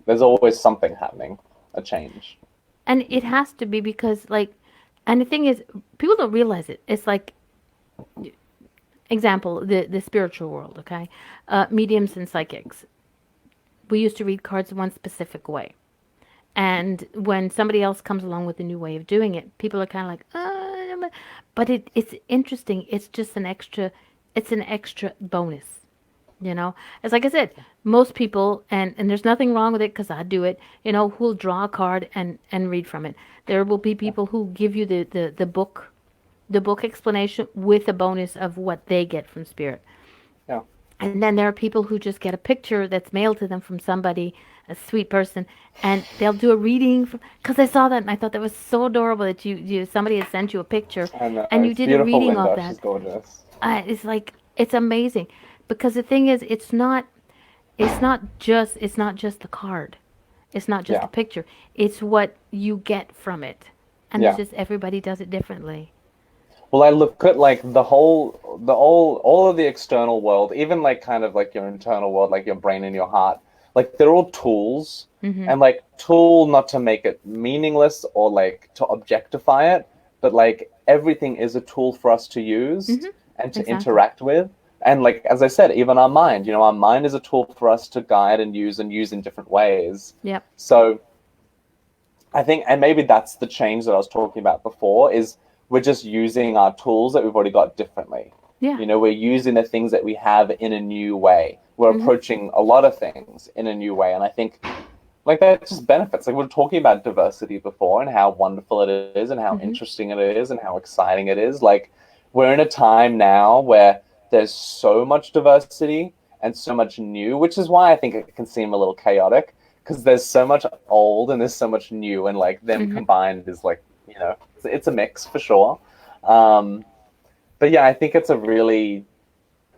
There's always something happening, a change. And it has to be because, like, and the thing is, people don't realize it. It's like, example, the spiritual world, okay? Mediums and psychics. We used to read cards one specific way. And when somebody else comes along with a new way of doing it, people are kind of like, but it's interesting. It's an extra bonus. It's like I said, most people, and there's nothing wrong with it because I do it, who'll draw a card and read from it. There will be Yeah, people who give you the book explanation with a bonus of what they get from spirit. yeah. And then there are people who just get a picture that's mailed to them from somebody, a sweet person, and they'll do a reading because I saw that and I thought that was so adorable that somebody had sent you a picture I know and you it's did a beautiful, reading of Linda. that. She's gorgeous. It's like it's amazing because the thing is, it's not just the card, it's not just the Yeah, picture, it's what you get from it, and it's yeah. just everybody does it differently. Well, I look at like all of the external world, even like kind of like your internal world, like your brain and your heart, like they're all tools, Mm-hmm. and like tool not to make it meaningless or like to objectify it, but like everything is a tool for us to use Mm-hmm. and to Exactly. interact with. And like as I said, even our mind, our mind is a tool for us to guide and use in different ways. Yep. So I think, and maybe that's the change that I was talking about before, is we're just using our tools that we've already got differently. Yeah. We're using the things that we have in a new way. We're Mm-hmm. approaching a lot of things in a new way. And I think like that just benefits. Like we were talking about diversity before and how wonderful it is and how Mm-hmm. interesting it is and how exciting it is. Like we're in a time now where there's so much diversity and so much new, which is why I think it can seem a little chaotic because there's so much old and there's so much new, and like them Mm-hmm. combined is like it's a mix for sure. Um, but yeah, I think it's a really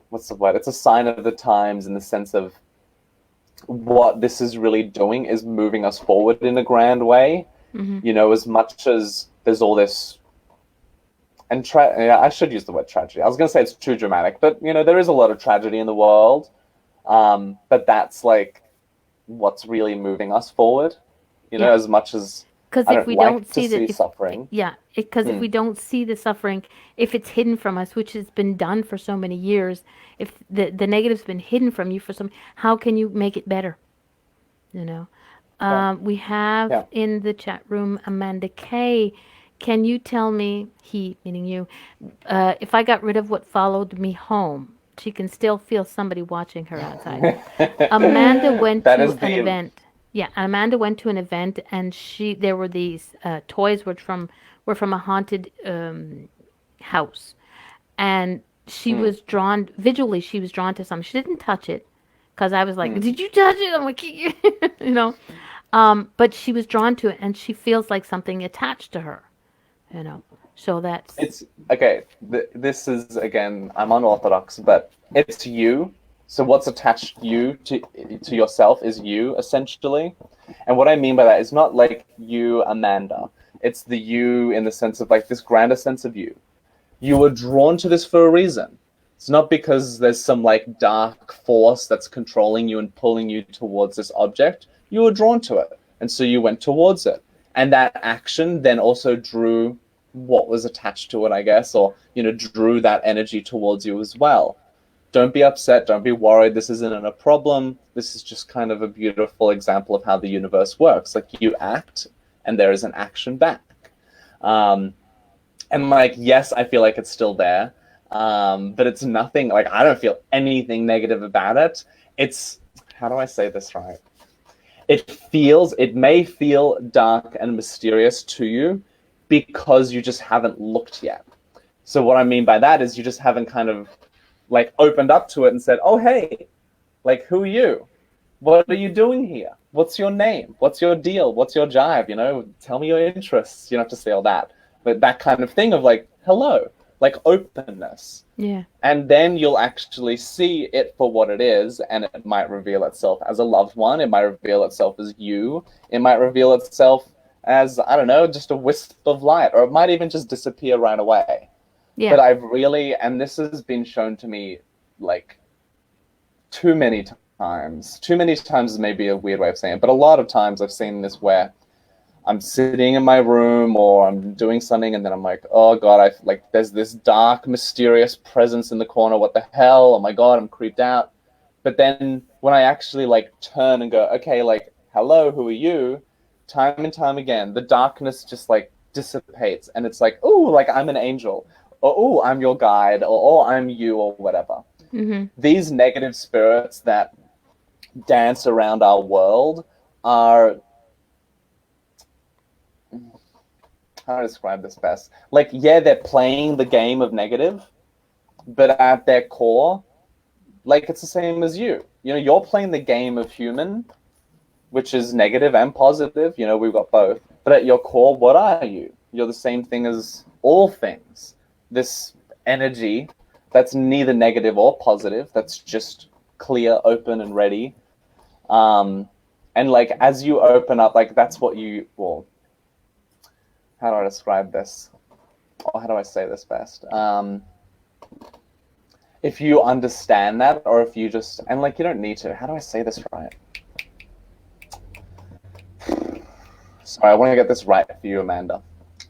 what's the word? It's a sign of the times in the sense of what this is really doing is moving us forward in a grand way. Mm-hmm. As much as there's all this and yeah, I should use the word tragedy. I was going to say it's too dramatic, but there is a lot of tragedy in the world. But that's like what's really moving us forward. Yeah. As much as Because I if don't we like don't to see see that, suffering. because if we don't see the suffering, if it's hidden from us, which has been done for so many years, if the negative's been hidden from you for some, how can you make it better? You know. Yeah, We have yeah. in the chat room Amanda K. Can you tell me, he meaning you, if I got rid of what followed me home, she can still feel somebody watching her outside. Amanda went That to is an the event. Yeah, Amanda went to an event, and there were these toys were from a haunted house, and she mm, was drawn visually. She was drawn to something. She didn't touch it, because I was like, mm. "Did you touch it?" I'm like, you know. But she was drawn to it, and she feels like something attached to her. You know, so that's It's okay. This is again. I'm unorthodox, but it's you. So what's attached to yourself is you essentially, and what I mean by that is not like you, Amanda. It's the you in the sense of like this grander sense of you. You were drawn to this for a reason. It's not because there's some like dark force that's controlling you and pulling you towards this object. You were drawn to it, and so you went towards it. And that action then also drew what was attached to it, I guess, or drew that energy towards you as well. Don't be upset. Don't be worried. This isn't a problem. This is just kind of a beautiful example of how the universe works. Like you act, and there is an action back. Um, and like, yes, I feel like it's still there, but it's nothing. Like I don't feel anything negative about it. It's how do I say this right? It may feel dark and mysterious to you because you just haven't looked yet. So what I mean by that is you just haven't kind of like opened up to it and said, "Oh, hey, like who are you? What are you doing here? What's your name? What's your deal? What's your jive? Tell me your interests." You don't have to say all that, but that kind of thing of like, hello, like openness. yeah, And then you'll actually see it for what it is, and it might reveal itself as a loved one. It might reveal itself as you. It might reveal itself as, I don't know, just a wisp of light, or it might even just disappear right away. yeah, But I've really, and this has been shown to me like too many times. Too many times is maybe a weird way of saying it, but a lot of times I've seen this where I'm sitting in my room or I'm doing something and then I'm like, oh God, there's this dark, mysterious presence in the corner. What the hell? Oh my God, I'm creeped out. But then when I actually like turn and go, okay, like, hello, who are you? Time and time again, the darkness just like dissipates and it's like, oh, like I'm an angel, or oh, I'm your guide, or oh, I'm you, or whatever. mm-hmm. These negative spirits that dance around our world are, how do I describe this best? Like, yeah, they're playing the game of negative, but at their core, like it's the same as you. You're playing the game of human, which is negative and positive. We've got both. But at your core, what are you? You're the same thing as all things. This energy that's neither negative or positive, that's just clear, open, and ready. And like as you open up, like that's what you, well, how do I describe this? or how do I say this best? If you understand that, or if you just, and like, you don't need to, how do I say this right? Sorry, I want to get this right for you, Amanda.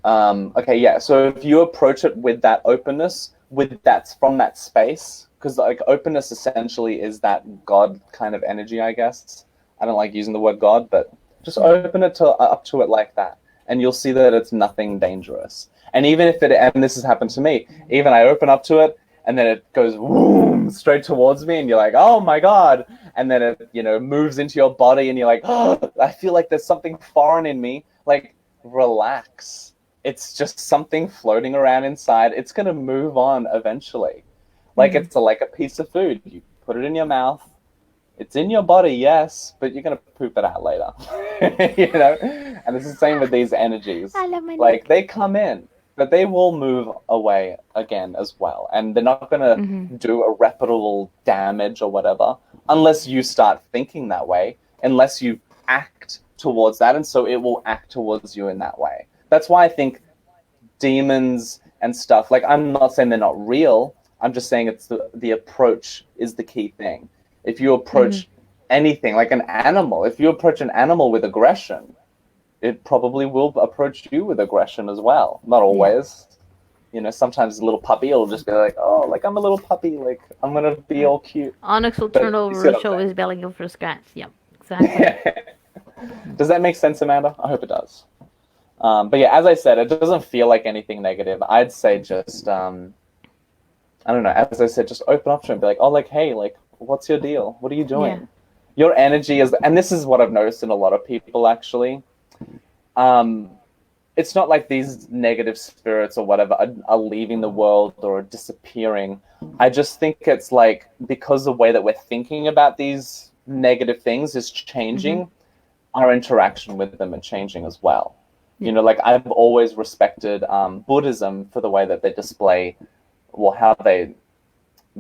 Okay, yeah, so if you approach it with that openness, with that, from that space, because like openness essentially is that God kind of energy, I guess. I don't like using the word God, but just open it to up to it like that, and you'll see that it's nothing dangerous. And even if it, and this has happened to me, even I open up to it, and then it goes whoom, straight towards me, and you're like, oh my God. And then it, moves into your body, and you're like, oh, I feel like there's something foreign in me. Like, relax. It's just something floating around inside. It's going to move on eventually. Like, it's like a piece of food. You put it in your mouth. It's in your body, yes, but you're going to poop it out later. And it's the same with these energies. I love my like, neck. they come in, but they will move away again as well. And they're not going to do irreparable damage or whatever unless you start thinking that way, unless you act towards that. And so it will act towards you in that way. That's why I think demons and stuff, like, I'm not saying they're not real. I'm just saying it's the approach is the key thing. If you approach anything, like an animal, if you approach an animal with aggression, it probably will approach you with aggression as well. Not always. Sometimes a little puppy will just be like, oh, like, I'm a little puppy, like, I'm going to be all cute. Onyx will But turn you over see and what I'm show saying? his belly go for a scratch. Yep, exactly. Does that make sense, Amanda? I hope it does. But yeah, as I said, it doesn't feel like anything negative. I'd say just, I don't know, as I said, just open up to it and be like, oh, like, hey, like, what's your deal? What are you doing? Yeah. Your energy is, and this is what I've noticed in a lot of people, actually. It's not like these negative spirits or whatever are leaving the world or disappearing. I just think it's like, because the way that we're thinking about these negative things is changing, our interaction with them are changing as well. Like, I've always respected Buddhism for the way that they display, well, how they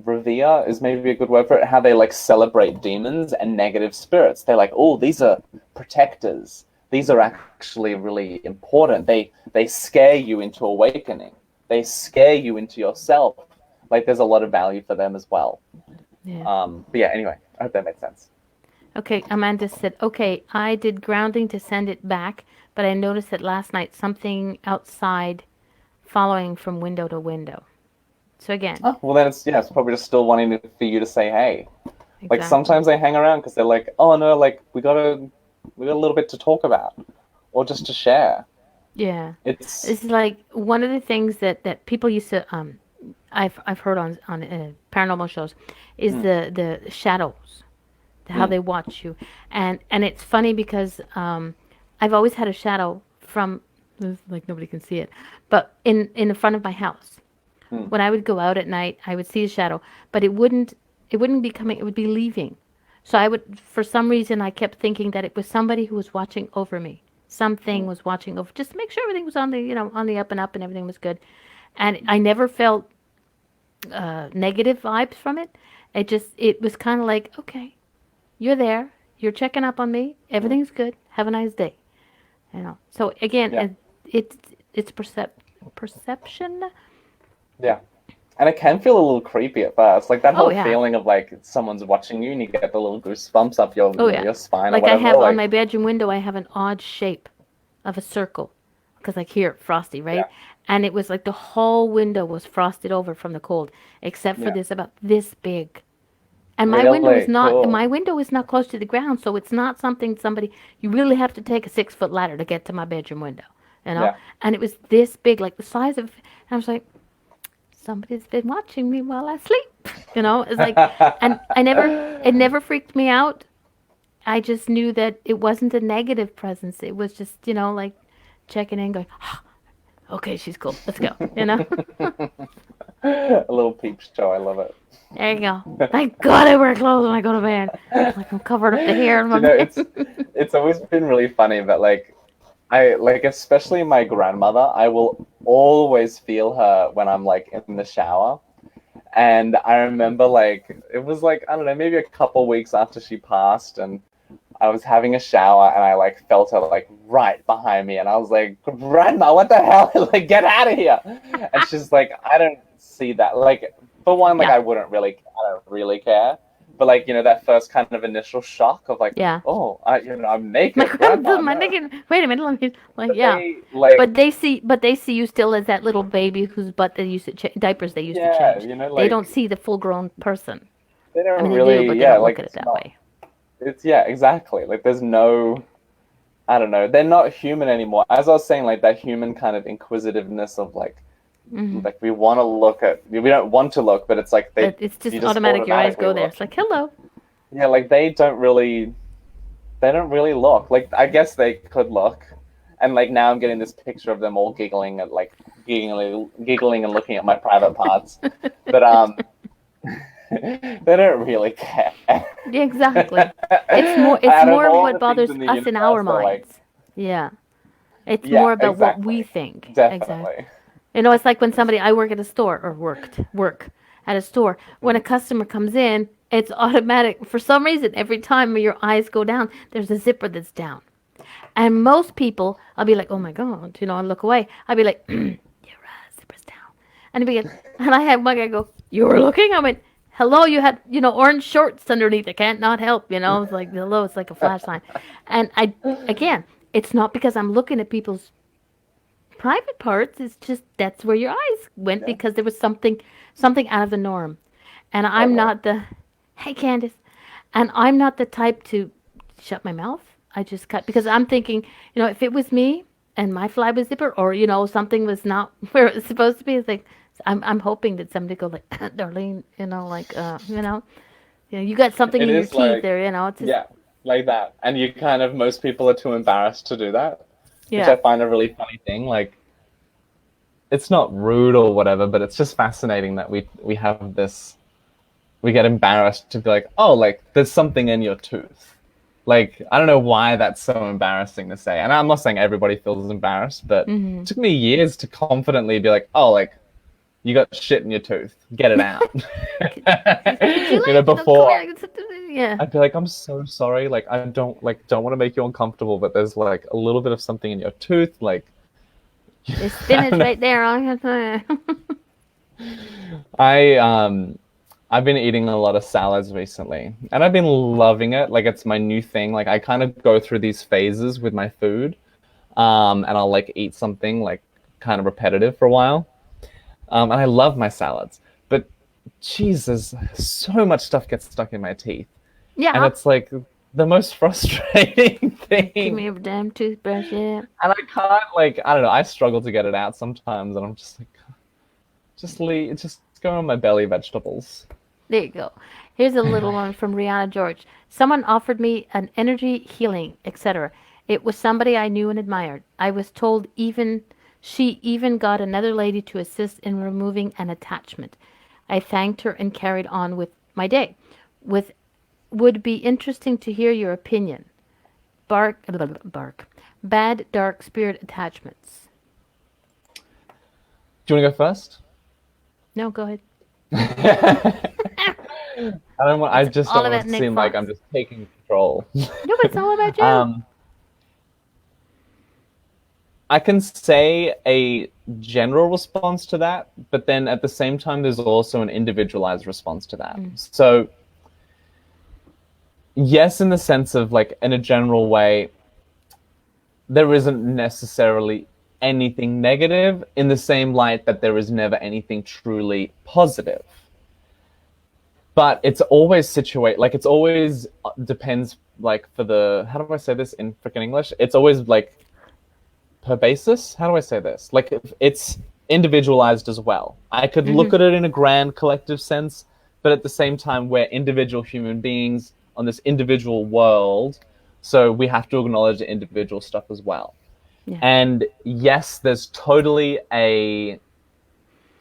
revere is maybe a good word for it, how they like celebrate demons and negative spirits. They're like, oh, these are protectors. These are actually really important. They scare you into awakening. They scare you into yourself. Like, there's a lot of value for them as well. Yeah. But yeah, anyway, I hope that made sense. Okay, Amanda said, okay, I did grounding to send it back, but I noticed that last night something outside following from window to window. So again. Oh, well, then it's probably just still wanting for you to say hey. Exactly. Like, sometimes they hang around because they're like, oh no, like, we got a little bit to talk about, or just to share. Yeah. It's like one of the things that people used to I've heard on paranormal shows is the shadows, how they watch you, and it's funny because I've always had a shadow from, like, nobody can see it, but in the front of my house. When I would go out at night, I would see a shadow, but it wouldn't be coming, it would be leaving. So I would, for some reason, I kept thinking that it was somebody who was watching over me. Something was watching over, just to make sure everything was on the, on the up and up and everything was good. And I never felt negative vibes from it. It was kind of like, okay, you're there, you're checking up on me, everything's good, have a nice day. So again, it's perception. Yeah. And it can feel a little creepy at first. Like, that whole yeah. feeling of, like, someone's watching you and you get the little goosebumps up your spine Like, or whatever. I have on my bedroom window, I have an odd shape of a circle. Because, like, here, frosty, right? Yeah. And it was like the whole window was frosted over from the cold, except for this about this big. And my window is not Cool. my window is not close to the ground, so it's not something you really have to take a 6-foot ladder to get to my bedroom window, Yeah. And it was this big, like the size of. And I was like, somebody's been watching me while I sleep, It's like, and it never freaked me out. I just knew that it wasn't a negative presence. It was just, like checking in, going, oh, okay, she's cool. Let's go, A little peep show. I love it. There you go. Thank God I wear clothes when I go to bed. Like, I'm covered up to here in my bed. It's always been really funny, but especially my grandmother, I will always feel her when I'm like in the shower. And I remember, like, it was like, I don't know, maybe a couple weeks after she passed, and I was having a shower and I like felt her like right behind me, and I was like, Grandma, what the hell? Like, get out of here. And she's like, I don't see that. Like, for one, like Yeah. I don't really care. But like, that first kind of initial shock of like, Yeah. oh, I'm naked, My Grandma, my no. naked. Wait a minute. Let me. Like, But yeah. they like, But they see you still as that little baby whose butt they used to diapers they used to yeah, change. They don't like see the full grown person. they I don't mean, they do, really, but they yeah, don't like look at it it's that not. way. It's yeah, exactly. Like there's no, I don't know. They're not human anymore. As I was saying, like that human kind of inquisitiveness of Hmm. like we want to look at, we don't want to look, but it's like But it's just you just automatic. Your eyes automatically go there. look. It's like, hello. Yeah, like they don't really look. Like I guess they could look, and like now I'm getting this picture of them all giggling at like giggling and looking at my private parts, but they don't really care. Yeah, exactly. It's more. It's Out of more of all what the things bothers in the us in our universe, they're like, minds. Yeah. It's yeah, more about what we exactly, think. Exactly. definitely. It's like when I work at a store or work at a store. When a customer comes in, it's automatic. For some reason, every time your eyes go down, there's a zipper that's down. And most people, I'll be like, oh my God, I'll look away. I'll be like, your zipper's down. And he'll be like, and I had one guy go, you were looking? I went, hello, you had, orange shorts underneath. I can't not help, It's like, hello, it's like a flashlight. And again, it's not because I'm looking at people's private parts. It's just that's where your eyes went Yeah, because there was something out of the norm. And I'm totally. not hey Candace, and I'm not the type to shut my mouth. I just cut because I'm thinking, if it was me and my fly was zipper, or something was not where it's supposed to be, it's like I'm hoping that somebody go like, Darlene, like you got something It in your is teeth like, there, it's just yeah, like that. And you kind of, most people are too embarrassed to do that, which yeah. I find a really funny thing. Like, it's not rude or whatever, but it's just fascinating that we have this, we get embarrassed to be like, oh, like, there's something in your tooth. Like, I don't know why that's so embarrassing to say. And I'm not saying everybody feels embarrassed, but it Mm-hmm. took me years to confidently be like, oh, like, you got shit in your tooth. Get it out. Could you like, come Before here? Yeah. I'd be like, I'm so sorry. Like, I don't want to make you uncomfortable, but there's like a little bit of something in your tooth. Like, There's I don't spinach know. right there. I have to. I I've been eating a lot of salads recently, and I've been loving it. Like, it's my new thing. Like, I kind of go through these phases with my food, and I'll like eat something like kind of repetitive for a while. And I love my salads, but Jesus, so much stuff gets stuck in my teeth, and Yeah. it's like the most frustrating Give me thing. a damn toothbrush. Yeah. And I can't, like, I don't know, I struggle to get it out sometimes, and I'm just like, just go on my belly vegetables. There you go. Here's a little one from Rihanna George. Someone offered me an energy healing, etc. It was somebody I knew and admired. I was told she even got another lady to assist in removing an attachment. I thanked her and carried on with my day. With would be interesting to hear your opinion. Bark. Bad dark spirit attachments. Do you want to go first? No, go ahead. I It's just all don't want about it to Nick seem like Fox. I'm just taking control. No, but it's all about you. um, I can say a general response to that, but then at the same time, there's also an individualized response to that. Mm. So, yes, in the sense of like, in a general way, there isn't necessarily anything negative in the same light that there is never anything truly positive. But it's always it's always depends, like, for the, how do I say this in freaking English? It's always like per basis. How do I say this? Like, it's individualized as well. I could Mm-hmm. look at it in a grand collective sense, but at the same time, we're individual human beings on this individual world, so we have to acknowledge the individual stuff as well. Yeah. And yes, there's totally a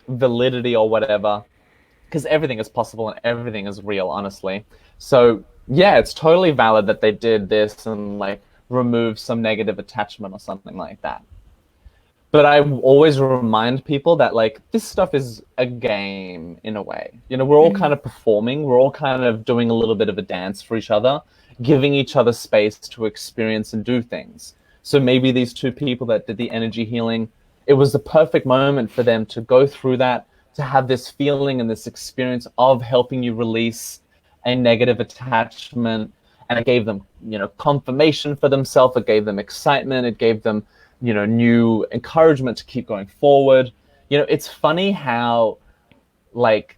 validity or whatever, because everything is possible and everything is real, honestly. So yeah, it's totally valid that they did this and like remove some negative attachment or something like that. But I always remind people that like this stuff is a game in a way. We're all Mm-hmm. kind of performing. We're all kind of doing a little bit of a dance for each other. giving each other space to experience and do things. So maybe these two people that did the energy healing, it was the perfect moment for them to go through that, to have this feeling and this experience of helping you release a negative attachment. And it gave them, confirmation for themselves. It gave them excitement. It gave them, new encouragement to keep going forward. It's funny how like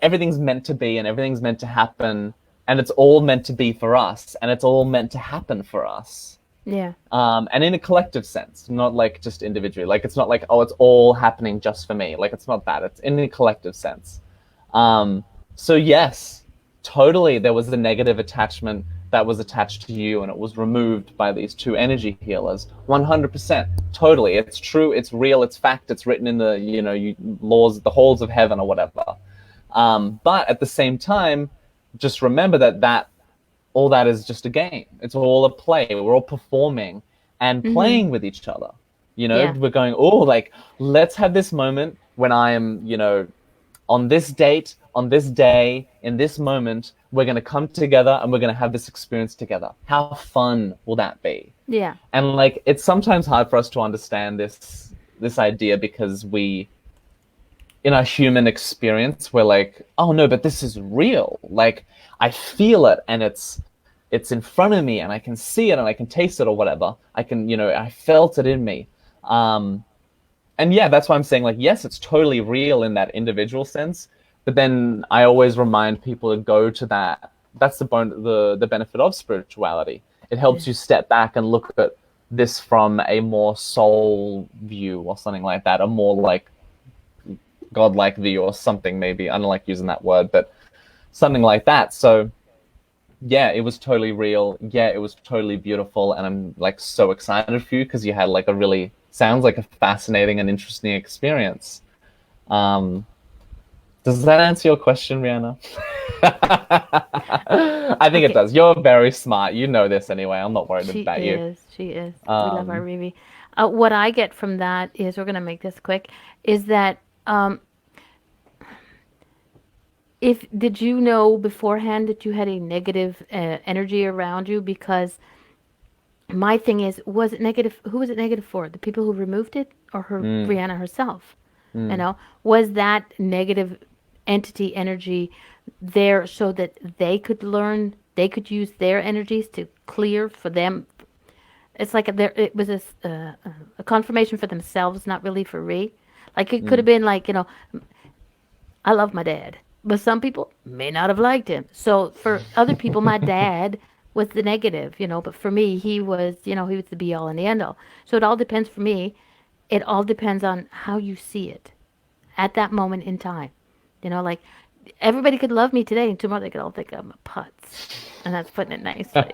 everything's meant to be and everything's meant to happen, and it's all meant to be for us, and it's all meant to happen for us. Yeah. And in a collective sense, not like just individually. Like, it's not like, oh, it's all happening just for me. Like, it's not that. It's in a collective sense. So yes, totally, there was a negative attachment that was attached to you, and it was removed by these two energy healers. 100%. Totally. It's true. It's real. It's fact. It's written in the, laws, the halls of heaven or whatever. But at the same time, just remember that all that is just a game. It's all a play. We're all performing and playing with each other. We're going, let's have this moment when I am, on this date, on this day, in this moment, we're going to come together and we're going to have this experience together. How fun will that be? Yeah. And it's sometimes hard for us to understand this idea, because we, in our human experience, we're like, oh no, but this is real. Like, I feel it, and it's in front of me, and I can see it, and I can taste it, or whatever. I can, I felt it in me. And yeah, that's why I'm saying, yes, it's totally real in that individual sense. But then I always remind people to go to that. That's the benefit of spirituality. It helps you step back and look at this from a more soul view or something like that, a more like godlike view or something, maybe. I don't like using that word, but something like that. So yeah, it was totally real. Yeah, it was totally beautiful. And I'm so excited for you, because you had sounds like a fascinating and interesting experience. Does that answer your question, Rihanna? I think it does. You're very smart. You know this anyway. I'm not worried about you. She is. We love our Riri. What I get from that is, we're going to make this quick, is that did you know beforehand that you had a negative energy around you? Because my thing is, was it negative? Who was it negative for? The people who removed it, or Rihanna herself? Was that negative entity energy there so that they could learn, they could use their energies to clear for them? It's like it was a confirmation for themselves, not really for Ree. It could have been I love my dad, but some people may not have liked him. So for other people, my dad was the negative, but for me, he was the be all and the end all. So it all depends for me. It all depends on how you see it at that moment in time. Everybody could love me today, and tomorrow they could all think I'm a putz. And that's putting it nicely,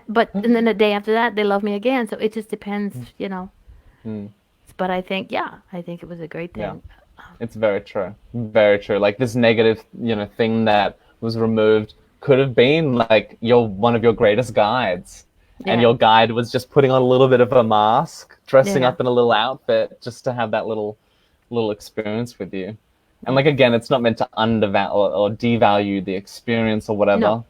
But and then the day after that, they love me again. So it just depends, But I think it was a great thing. Yeah. It's very true. Very true. This negative, thing that was removed could have been one of your greatest guides. Yeah. And your guide was just putting on a little bit of a mask, dressing up in a little outfit, just to have that little experience with you. And again, it's not meant to undervalue or devalue the experience or whatever. No.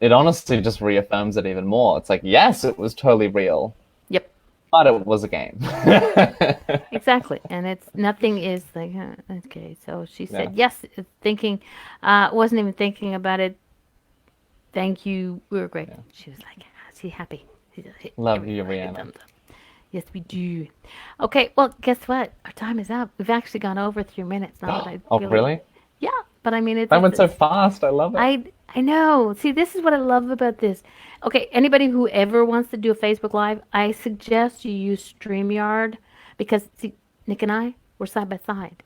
It honestly just reaffirms it even more. It's yes, it was totally real. Yep. But it was a game. Exactly. And nothing is okay. So she said, yes, thinking, wasn't even thinking about it. Thank you. We were great. Yeah. She was is he happy? Love you, Rihanna. Yes, we do. Okay, well, guess what? Our time is up. We've actually gone over 3 minutes. Really? Yeah, but I mean, that went so fast. I love it. I know. See, this is what I love about this. Okay, anybody who ever wants to do a Facebook Live, I suggest you use StreamYard, because, see, Nick and I, we're side by side.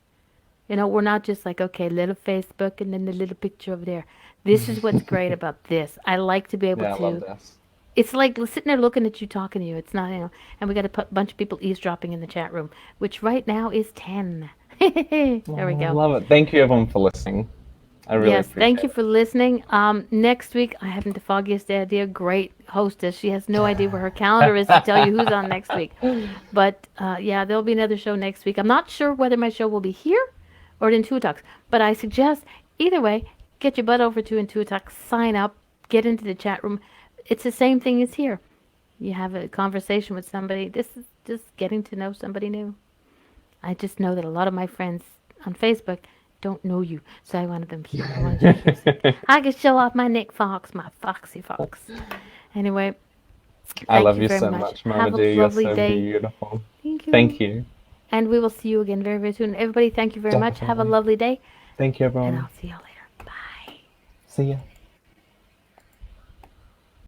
We're not just okay, little Facebook and then the little picture over there. This is what's great about this. I like to be able to. I love this. It's like sitting there looking at you, talking to you. It's not, and we got a bunch of people eavesdropping in the chat room, which right now is 10. There we go. I love it. Thank you, everyone, for listening. I really appreciate it. Yes, thank you for listening. Next week, I haven't the foggiest idea. Great hostess. She has no idea where her calendar is to tell you who's on next week. But, there'll be another show next week. I'm not sure whether my show will be here or in Intuitalks, but I suggest, either way, get your butt over to Intuitalks, sign up, get into the chat room. It's the same thing as here. You have a conversation with somebody. This is just getting to know somebody new. I just know that a lot of my friends on Facebook don't know you, so I wanted them here. I wanted you here. I could show off my Nick Fox, my Foxy Fox. Anyway, I thank love you you very so much. much, Have Mama a D. You're lovely so day. beautiful. Thank you. Thank you. And we will see you again very, very soon. Everybody, thank you very much. Have a Definitely. lovely day. Thank you, And everyone. I'll see y'all later. Bye. See ya.